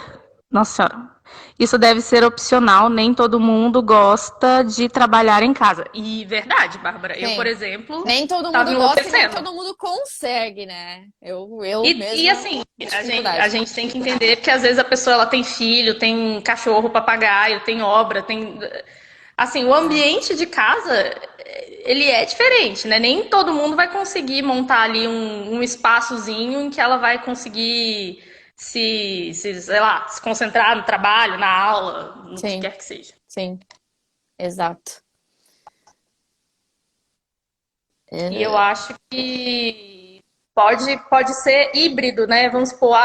Nossa Senhora. Isso deve ser opcional, nem todo mundo gosta de trabalhar em casa. E verdade, Bárbara. Eu, por Sim. exemplo, Nem todo estava mundo gosta e nem enlouquecendo. todo mundo consegue, né? Eu E mesma, assim, a dificuldade. gente tem que entender que às vezes a pessoa ela tem filho, tem cachorro, papagaio, tem obra, tem. Assim, o É. ambiente de casa, ele é diferente, né? Nem todo mundo vai conseguir montar ali um espaçozinho em que ela vai conseguir sei lá, se concentrar no trabalho, na aula, no que Sim, quer que seja. sim, exato. E eu É, acho que pode ser híbrido, né? Vamos supor,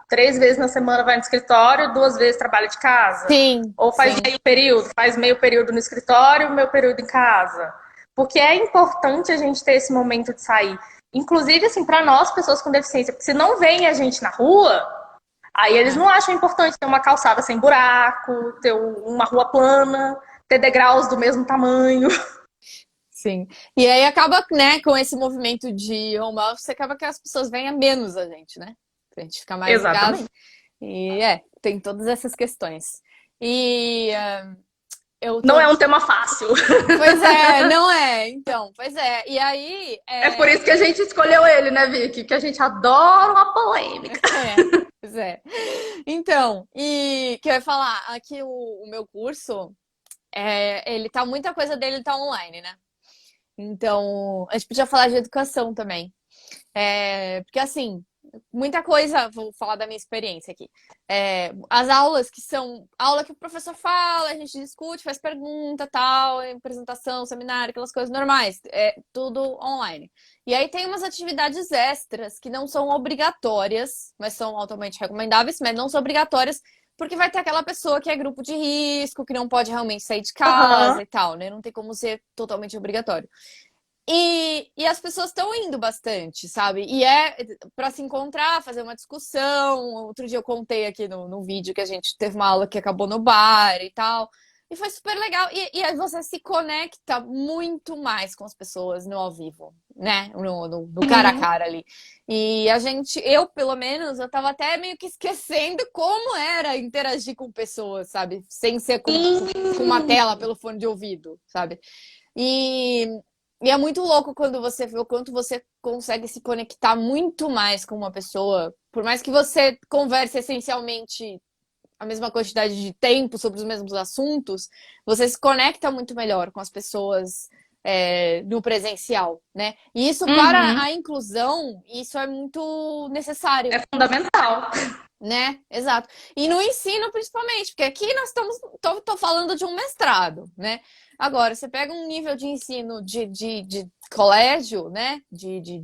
3 vezes na semana vai no escritório, 2 vezes trabalha de casa. sim, Ou sim, faz meio período no escritório, meio período em casa. Porque é importante a gente ter esse momento de sair. Inclusive, assim, para nós, pessoas com deficiência, porque se não vem a gente na rua, aí eles é, não acham importante ter uma calçada sem buraco, ter uma rua plana, ter degraus do mesmo tamanho. sim. E aí acaba, né, com esse movimento de home office, acaba que as pessoas venham a menos a gente, né? A gente fica mais em casa. Exatamente. E tem todas essas questões. E eu Não é tô. um tema fácil. Pois é, não é, então, pois é. E aí, É por isso que a gente escolheu ele, né, Vicky? Que a gente adora uma polêmica. pois é. Então, e que eu ia falar, aqui o meu curso, ele tá, muita coisa dele tá online, né? Então, a gente podia falar de educação também. Porque assim, muita coisa, vou falar da minha experiência aqui. As aulas que são aula que o professor fala, a gente discute, faz pergunta, tal, apresentação, seminário, aquelas coisas normais, tudo online. E aí tem umas atividades extras que não são obrigatórias, mas são altamente recomendáveis, mas não são obrigatórias Porque vai ter aquela pessoa que é grupo de risco, que não pode realmente sair de casa Aham. e tal, né? Não tem como ser totalmente obrigatório. E as pessoas estão indo bastante, sabe? E é para se encontrar, fazer uma discussão. Outro dia eu contei aqui no vídeo que a gente teve uma aula que acabou no bar e tal. E foi super legal. E aí você se conecta muito mais com as pessoas no ao vivo, né? No cara a Uhum. cara ali. E a gente, eu pelo menos, eu tava até meio que esquecendo como era interagir com pessoas, sabe? Sem ser com uma Sim. tela pelo fone de ouvido, sabe? E, e é muito louco quando você vê o quanto você consegue se conectar muito mais com uma pessoa, por mais que você converse essencialmente a mesma quantidade de tempo sobre os mesmos assuntos, você se conecta muito melhor com as pessoas no presencial, né? E isso para Uhum. a inclusão, isso é muito necessário, É fundamental. né? Exato. E no ensino, principalmente, porque aqui nós estamos. Tô falando de um mestrado, né? Agora, você pega um nível de ensino de colégio, né? De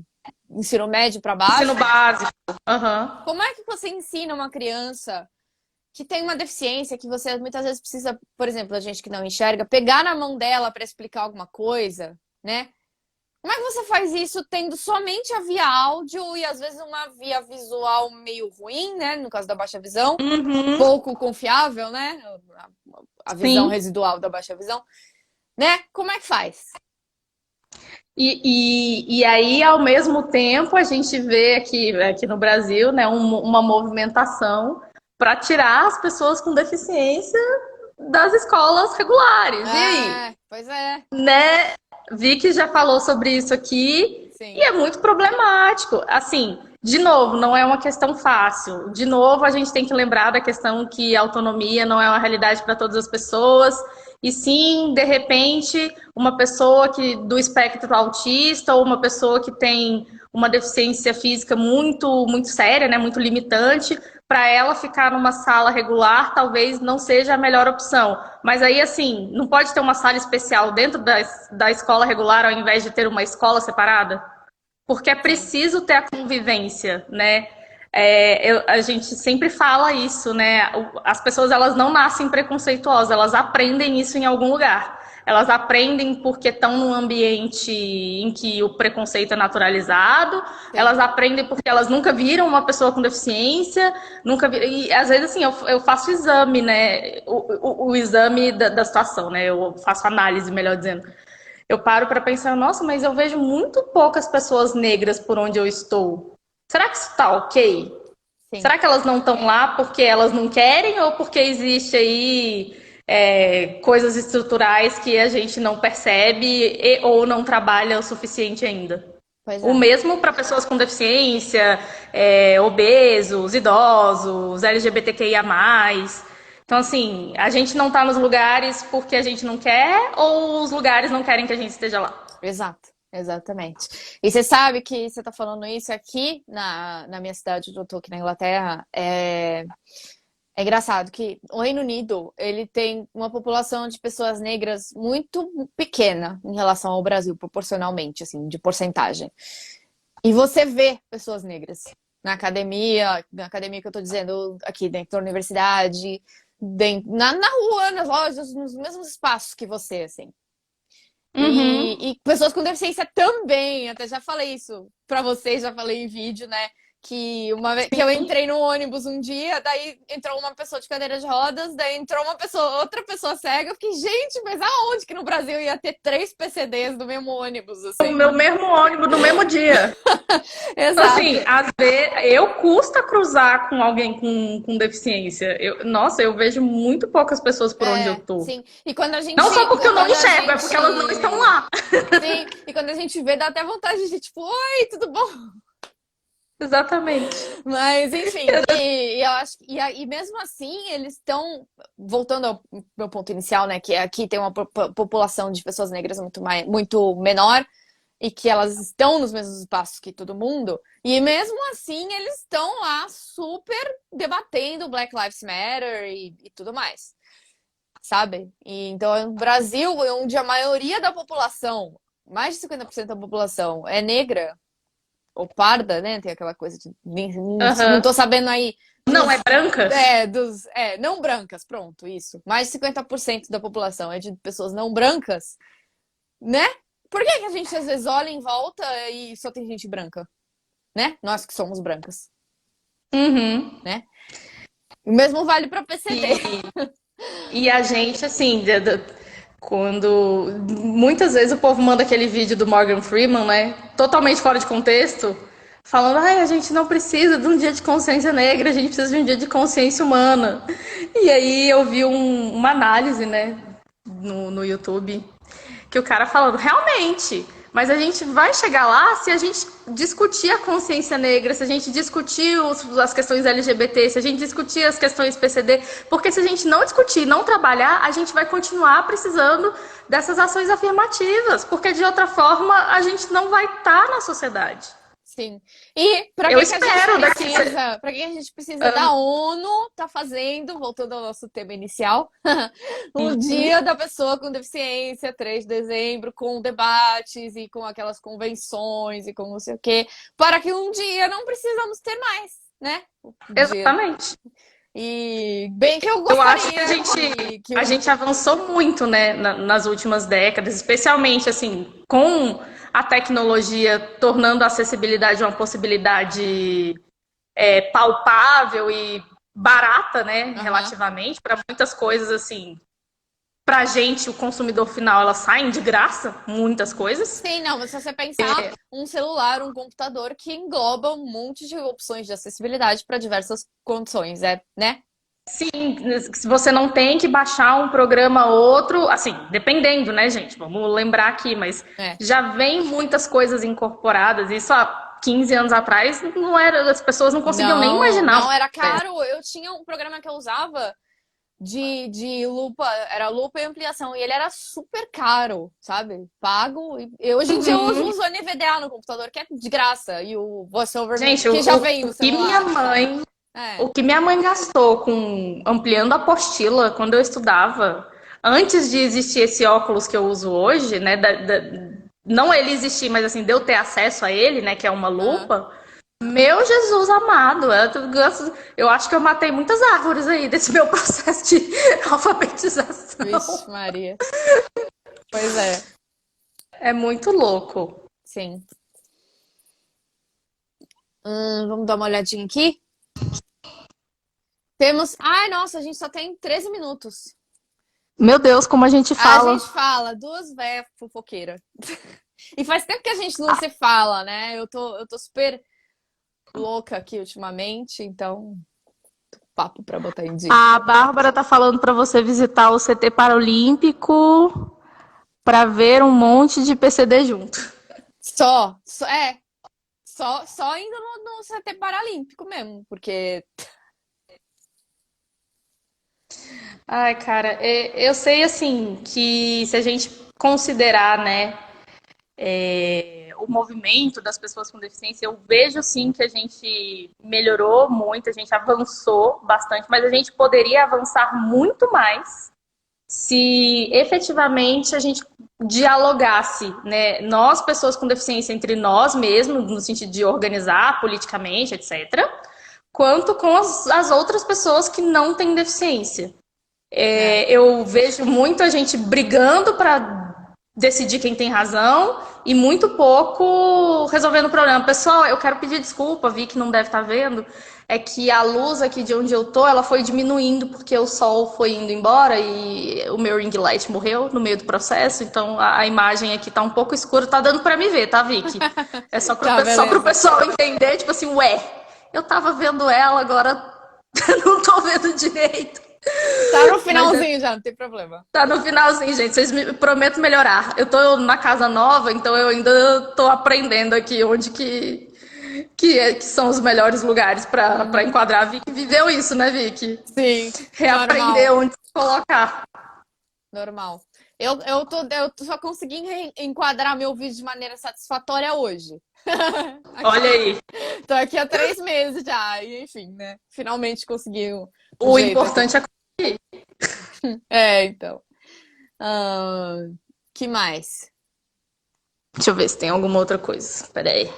ensino médio para Ensino baixo. básico. Aham. Como é que você ensina uma criança que tem uma deficiência, que você muitas vezes precisa, por exemplo, a gente que não enxerga, pegar na mão dela para explicar alguma coisa, né? Como é que você faz isso tendo somente a via áudio e às vezes uma via visual meio ruim, né? No caso da baixa visão, Uhum. pouco confiável, né? A visão Sim. residual da baixa visão, né? Como é que faz? E aí, ao mesmo tempo, a gente vê aqui no Brasil, né, uma movimentação para tirar as pessoas com deficiência das escolas regulares. E aí? É, pois é, Né? Vicky já falou sobre isso aqui e sim. é muito problemático. Assim, de novo, não é uma questão fácil. De novo, a gente tem que lembrar da questão que a autonomia não é uma realidade para todas as pessoas. E sim, de repente, uma pessoa que do espectro autista ou uma pessoa que tem uma deficiência física muito séria, né, muito limitante, para ela ficar numa sala regular talvez não seja a melhor opção. Mas aí, assim, não pode ter uma sala especial dentro da escola regular ao invés de ter uma escola separada? Porque é Sim. preciso ter a convivência, né? A gente sempre fala isso, né? As pessoas elas não nascem preconceituosas, elas aprendem isso em algum lugar. Elas aprendem porque estão num ambiente em que o preconceito é naturalizado, Sim. elas aprendem porque elas nunca viram uma pessoa com deficiência, nunca vi... E às vezes assim, eu faço exame, né? O exame da situação, né? Eu faço análise, melhor dizendo. Eu paro para pensar, nossa, mas eu vejo muito poucas pessoas negras por onde eu estou. Será que isso tá ok? Sim. Será que elas não estão lá porque elas não querem ou porque existe aí coisas estruturais que a gente não percebe ou não trabalha o suficiente ainda? Pois O é. mesmo para pessoas com deficiência, obesos, idosos, LGBTQIA+. Então, assim, a gente não está nos lugares porque a gente não quer ou os lugares não querem que a gente esteja lá? Exato, exatamente. E você sabe que você está falando isso aqui na minha cidade, onde eu tô aqui na Inglaterra, é engraçado que o Reino Unido, ele tem uma população de pessoas negras muito pequena em relação ao Brasil, proporcionalmente, assim, de porcentagem. E você vê pessoas negras na academia que eu tô dizendo aqui dentro da universidade, na rua, nas lojas, nos mesmos espaços que você, assim. Uhum. E pessoas com deficiência também, até já falei isso pra vocês, já falei em vídeo, né? Que uma vez que eu entrei no ônibus um dia, daí entrou uma pessoa de cadeira de rodas, daí entrou uma pessoa, outra pessoa cega. Eu fiquei, gente, mas aonde que no Brasil ia ter três PCDs no mesmo ônibus, O assim? meu mesmo ônibus no mesmo dia. Então, assim, Exato. às vezes eu custa cruzar com alguém com deficiência. Nossa, eu vejo muito poucas pessoas por onde eu É, tô. sim. E quando a Não gente, só porque eu não quando a enxergo, é porque elas não estão gente, lá. sim, e quando a gente vê, dá até vontade de tipo, oi, tudo bom? Exatamente. Mas, enfim, e eu acho e mesmo assim eles estão voltando ao meu ponto inicial, né? Que aqui tem uma população de pessoas negras muito menor e que elas estão nos mesmos espaços que todo mundo, e mesmo assim eles estão lá super debatendo Black Lives Matter e tudo mais, sabe? E então, o Brasil, onde a maioria da população, mais de 50% da população é negra, ou parda, né? Tem aquela coisa de. Não Aham. tô sabendo aí Não é brancas? Não brancas, pronto, isso. Mais de 50% da população é de pessoas não brancas, né? Por que que a gente às vezes olha em volta e só tem gente branca, né? Nós que somos brancas, Uhum. né? O mesmo vale para PCD. E a gente, assim, quando muitas vezes o povo manda aquele vídeo do Morgan Freeman, né? Totalmente fora de contexto, falando, ai, a gente não precisa de um dia de consciência negra, a gente precisa de um dia de consciência humana. E aí eu vi uma análise, né, no YouTube, que o cara falando, realmente, mas a gente vai chegar lá se a gente discutir a consciência negra, se a gente discutir as questões LGBT, se a gente discutir as questões PCD, porque se a gente não discutir, não trabalhar, a gente vai continuar precisando dessas ações afirmativas, porque de outra forma a gente não vai estar na sociedade. Sim. E para Eu que que a espero gente daqui. precisa? Para que a gente precisa da ONU tá fazendo, voltando ao nosso tema inicial, o Dia da Pessoa com Deficiência, 3 de dezembro, com debates e com aquelas convenções e com não sei o quê, para que um dia não precisamos ter mais, né? O dia. Exatamente. E bem que eu Eu acho que gostaria a gente avançou muito, né, nas últimas décadas, especialmente assim, com a tecnologia tornando a acessibilidade uma possibilidade palpável e barata, né, relativamente, para muitas coisas assim. Pra gente, o consumidor final, elas saem de graça, muitas coisas. Sim, não, mas se você pensar um celular, um computador que engloba um monte de opções de acessibilidade para diversas condições, né? Sim, se você não tem que baixar um programa ou outro, assim, dependendo, né, gente? Vamos lembrar aqui, mas já vem muitas coisas incorporadas. Isso há 15 anos atrás não era, as pessoas não conseguiam nem imaginar. Não, era caro. Eu tinha um programa que eu usava de lupa, era lupa e ampliação, e ele era super caro, sabe? Pago. E hoje em dia eu uso o NVDA no computador, que é de graça, e o VoiceOver que já vem no celular. O que minha mãe gastou com ampliando a apostila quando eu estudava, antes de existir esse óculos que eu uso hoje, né? Não ele existir, mas assim, de eu ter acesso a ele, né? Que é uma lupa. Meu Jesus amado, eu acho que eu matei muitas árvores aí desse meu processo de alfabetização. Vixe, Maria. Pois é. É muito louco. Sim. Vamos dar uma olhadinha aqui. Temos. Ai, nossa, a gente só tem 13 minutos. Meu Deus, como a gente fala. A gente fala, duas véias fofoqueiras. E faz tempo que a gente não se fala, né? Eu tô super louca aqui ultimamente, então papo pra botar em dia. A Bárbara tá falando pra você visitar o CT Paralímpico pra ver um monte de PCD junto. Só indo no CT Paralímpico mesmo, porque Ai, cara, eu sei assim que se a gente considerar, né, o movimento das pessoas com deficiência, eu vejo sim que a gente melhorou muito, a gente avançou bastante, mas a gente poderia avançar muito mais se efetivamente a gente dialogasse, né, nós, pessoas com deficiência, entre nós mesmos, no sentido de organizar politicamente, etc., quanto com as outras pessoas que não têm deficiência. Eu vejo muita gente brigando para decidir quem tem razão e muito pouco resolvendo o problema. Pessoal, eu quero pedir desculpa, vi que não deve estar vendo, é que a luz aqui de onde eu tô, ela foi diminuindo porque o sol foi indo embora e o meu ring light morreu no meio do processo, então a imagem aqui tá um pouco escura, tá dando para me ver, tá, Vicky? É só pro pessoal entender, tipo assim, eu tava vendo ela, agora não tô vendo direito. Tá no finalzinho já, não tem problema. Tá no finalzinho, gente. Vocês me prometo melhorar. Eu tô na casa nova, então eu ainda tô aprendendo aqui onde que são os melhores lugares pra enquadrar. A Vicky viveu isso, né, Vicky? Sim. Reaprender normal. onde colocar. Normal. Eu só consegui enquadrar meu vídeo de maneira satisfatória hoje. Olha aí. Tô aqui há 3 meses já, e enfim, né? Finalmente consegui O importante é conseguir. então. Que mais? Deixa eu ver se tem alguma outra coisa. Peraí.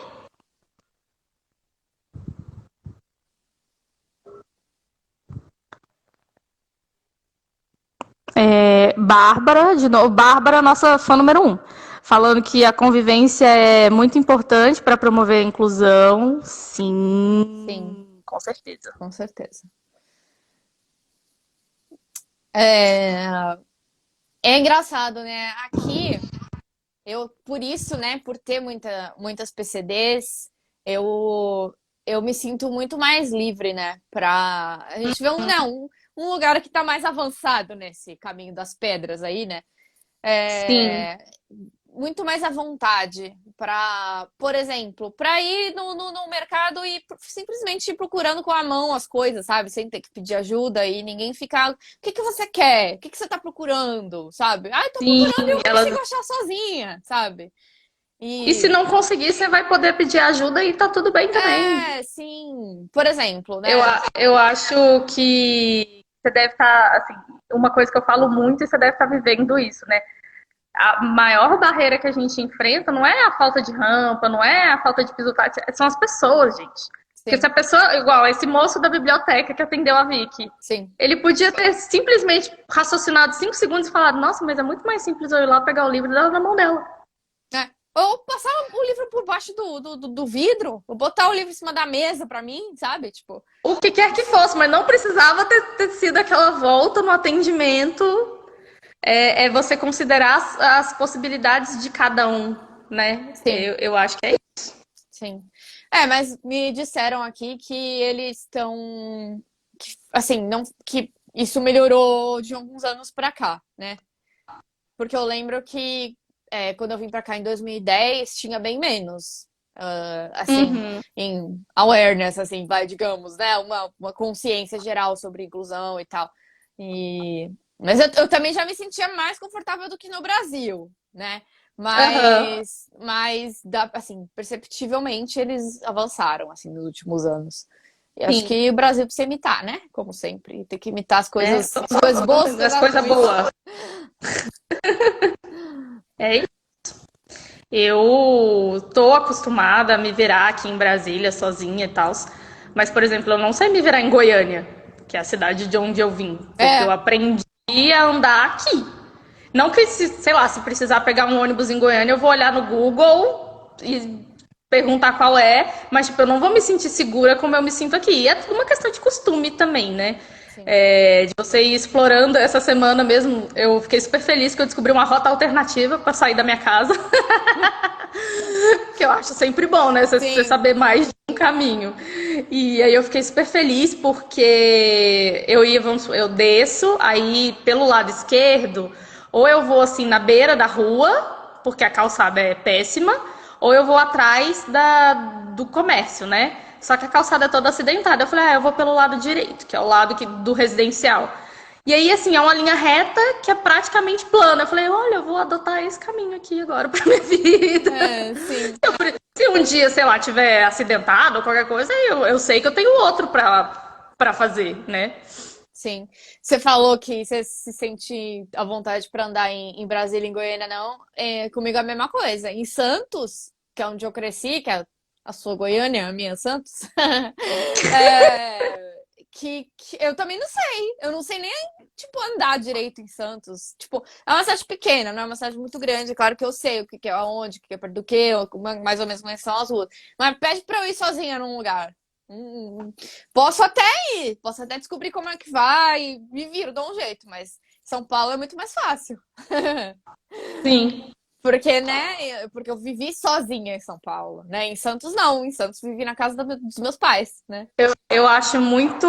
Bárbara, de novo, Bárbara, nossa fã número 1, falando que a convivência é muito importante para promover a inclusão. Sim, Sim, com certeza. com certeza. É, é engraçado, né? Aqui, por isso, né, por ter muitas PCDs, eu, eu me sinto muito mais livre, né? A gente vê um lugar que está mais avançado nesse caminho das pedras aí, né? Sim, É, muito mais à vontade para, por exemplo, para ir no mercado e simplesmente ir procurando com a mão as coisas, sabe? Sem ter que pedir ajuda e ninguém ficar. O que que você quer? O que que você tá procurando? Sabe? Ah, eu tô sim. procurando e eu Elas... consigo achar sozinha, sabe? E se E não conseguir, você vai poder pedir ajuda e tá tudo bem também. sim, por exemplo, Eu, né? eu acho que você deve estar, assim, uma coisa que eu falo muito e você deve estar vivendo isso, né? A maior barreira que a gente enfrenta não é a falta de rampa, não é a falta de piso tátil, são as pessoas, gente. Porque se Sim, a pessoa, igual esse moço da biblioteca que atendeu a Vicky, sim. ele podia ter simplesmente raciocinado 5 segundos e falado, nossa, mas é muito mais simples eu ir lá pegar o livro dela na mão dela. É. Ou passar o livro por baixo do vidro, ou botar o livro em cima da mesa pra mim, sabe? Tipo, O que quer que fosse, mas não precisava ter sido aquela volta no atendimento. É você considerar as possibilidades de cada um, né? sim. Eu acho que é isso. Sim. Mas me disseram aqui que eles estão, assim, não, que isso melhorou de alguns anos pra cá, né? Porque eu lembro que quando eu vim pra cá em 2010 tinha bem menos, assim, Uhum. em awareness, assim, vai, digamos, né? Uma consciência geral sobre inclusão e tal. Mas eu também já me sentia mais confortável do que no Brasil, né? Aham. Assim, perceptivelmente eles avançaram, assim, nos últimos anos. E acho Sim. que o Brasil precisa imitar, né? Como sempre. Tem que imitar É, as coisas boas, as as coisas coisas ruins. boas. É isso. Eu tô acostumada a me virar aqui em Brasília sozinha e tal. Mas, por exemplo, eu não sei me virar em Goiânia, que é a cidade de onde eu vim. Porque eu É, aprendi a andar aqui. Não que, sei lá, se precisar pegar um ônibus em Goiânia, eu vou olhar no Google e perguntar qual é, mas tipo, eu não vou me sentir segura como eu me sinto aqui. E é tudo uma questão de costume também, né? sim. De você ir explorando essa semana mesmo, eu fiquei super feliz que eu descobri uma rota alternativa para sair da minha casa, que eu acho sempre bom, né? Você Sim. saber mais de um caminho. E aí eu fiquei super feliz porque eu desço, aí pelo lado esquerdo, ou eu vou assim na beira da rua, porque a calçada é péssima, ou eu vou atrás do comércio, né? Só que a calçada é toda acidentada. Eu falei, eu vou pelo lado direito, que é o lado do residencial. E aí, assim, é uma linha reta que é praticamente plana. Eu falei, olha, eu vou adotar esse caminho aqui agora pra minha vida. Sim. Se um dia, sei lá, tiver acidentado ou qualquer coisa, eu sei que eu tenho outro pra fazer, né? Sim. Você falou que você se sente à vontade para andar em Brasília, em Goiânia, não? Comigo é a mesma coisa. Em Santos, que é onde eu cresci, que é a sua Goiânia, a minha Santos, que eu também não sei. Eu não sei nem, tipo, andar direito em Santos. Tipo, é uma cidade pequena, não é uma cidade muito grande. Claro que eu sei o que que é aonde, o que que é perto do quê, mais ou menos como são as ruas. Mas pede pra eu ir sozinha num lugar. Posso até posso até descobrir como é que vai, me viro, dou um jeito, mas São Paulo é muito mais fácil. Sim. Porque, né? Porque eu vivi sozinha em São Paulo, né? Em Santos, não. Em Santos, vivi na casa dos meus pais, né? Eu acho muito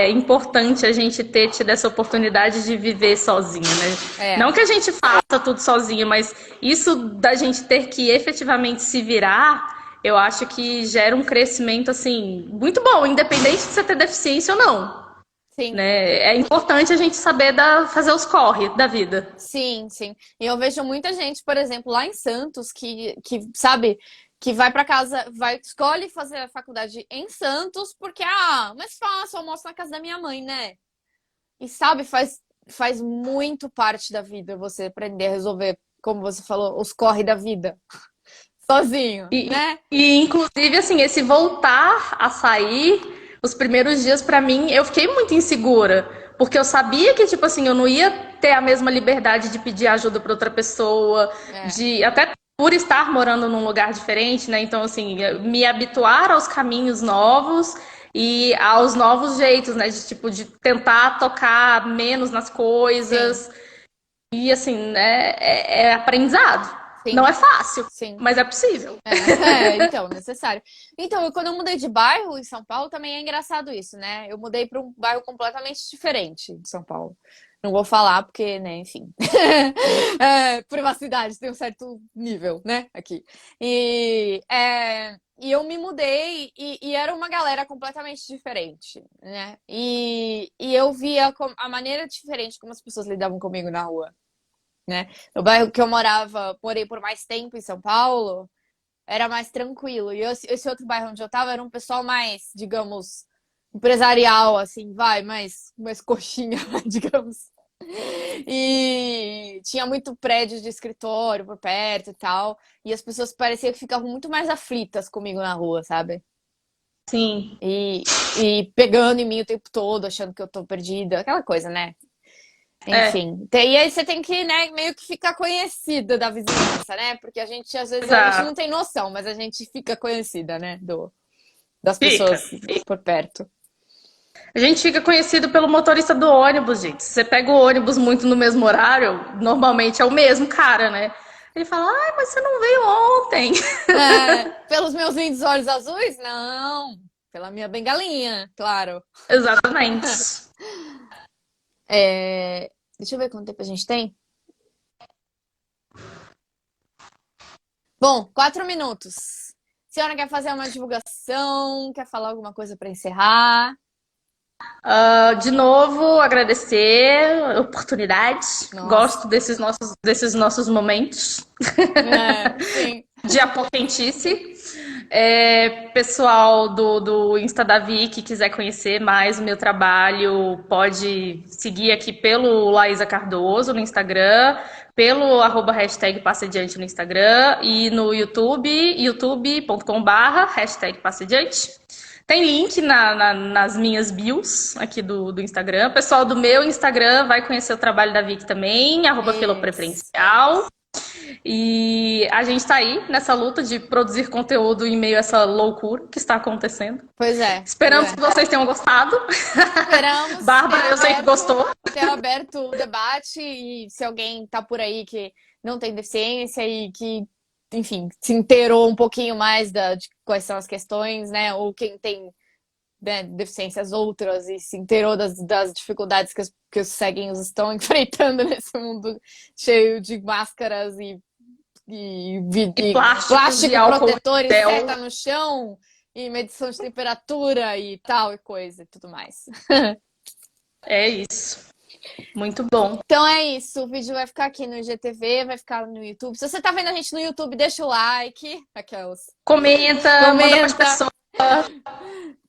importante a gente ter tido essa oportunidade de viver sozinho, né? É, Não que a gente faça tudo sozinho, mas isso da gente ter que efetivamente se virar, eu acho que gera um crescimento assim muito bom, independente de você ter deficiência ou não, sim. né? É importante a gente saber fazer os corre da vida. Sim, sim. E eu vejo muita gente, por exemplo, lá em Santos, sabe, que vai pra casa, escolhe fazer a faculdade em Santos, porque, mais fácil, eu almoço na casa da minha mãe, né? E sabe, faz muito parte da vida você aprender a resolver, como você falou, os corre da vida, sozinho, né? Inclusive, assim, esse voltar a sair, os primeiros dias pra mim, eu fiquei muito insegura, porque eu sabia que, tipo assim, eu não ia ter a mesma liberdade de pedir ajuda para outra pessoa, É, de até por estar morando num lugar diferente, né? Então, assim, me habituar aos caminhos novos e aos novos jeitos, né? De tipo, de tentar tocar menos nas sim, coisas. E assim, né? É aprendizado. Não sim, é fácil, sim. mas é possível. Então, necessário. Então, quando eu mudei de bairro em São Paulo, também é engraçado isso, né? Eu mudei para um bairro completamente diferente de São Paulo. Não vou falar porque, né, enfim. Privacidade tem um certo nível, né, aqui. E eu me mudei e era uma galera completamente diferente, né? E eu via a maneira diferente como as pessoas lidavam comigo na rua, né? No bairro que eu morava, morei por mais tempo em São Paulo, era mais tranquilo. E esse outro bairro onde eu tava era um pessoal mais, digamos, empresarial, assim, vai, mais coxinha, digamos. E tinha muito prédio de escritório por perto e tal. E as pessoas pareciam que ficavam muito mais aflitas comigo na rua, sabe? Sim, E pegando em mim o tempo todo, achando que eu tô perdida, aquela coisa, né? é, Enfim. E aí você tem que, né, meio que ficar conhecida da vizinhança, né? Porque a gente, às vezes, a gente não exato. tem noção, mas a gente fica conhecida, né? Das Fica. pessoas por perto. A gente fica conhecido pelo motorista do ônibus, gente. Se você pega o ônibus muito no mesmo horário, normalmente é o mesmo cara, né? Ele fala, ai, mas você não veio ontem. Pelos meus lindos olhos azuis? Não. Pela minha bengalinha, claro. Exatamente. Deixa eu ver quanto tempo a gente tem. Bom, 4 minutos. A senhora quer fazer uma divulgação? Quer falar alguma coisa para encerrar? De novo, agradecer a oportunidade. Nossa. Gosto desses nossos momentos Sim. de apoquentice. Pessoal do Insta da Vi que quiser conhecer mais o meu trabalho, pode seguir aqui pelo Laísa Cardoso no Instagram, pelo #hashtag Passe Adiante no Instagram e no YouTube, youtube.com/hashtag Passe Adiante. Tem link nas minhas bios aqui do Instagram. O pessoal do meu Instagram vai conhecer o trabalho da Vicky também, Isso. @filopreferencial. E a gente está aí nessa luta de produzir conteúdo em meio a essa loucura que está acontecendo. Pois é, pois Esperamos é. que vocês tenham gostado. Esperamos Bárbara, eu sei que gostou. ter aberto o debate e se alguém tá por aí que não tem deficiência e que, enfim, se inteirou um pouquinho mais de quais são as questões, né? Ou quem tem, né, deficiências outras e se inteirou das dificuldades que os ceguinhos estão enfrentando nesse mundo cheio de máscaras E e plásticos e plástico álcool protetor e gel. seta no chão e medição de temperatura e tal e coisa e tudo mais. É isso. Muito bom. Então é isso, o vídeo vai ficar aqui no IGTV, vai ficar no YouTube. Se você tá vendo a gente no YouTube, deixa o like, aquelas. Comenta, manda para as Comenta, pessoas.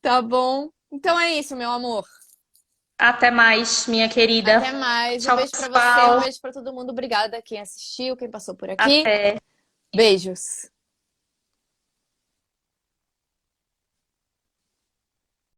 tá bom? Então é isso, meu amor. Até mais, minha querida. Até mais. Um Tchau, beijo pra você, um pessoal. beijo pra todo mundo. Obrigada quem assistiu, quem passou por aqui. Até. Beijos.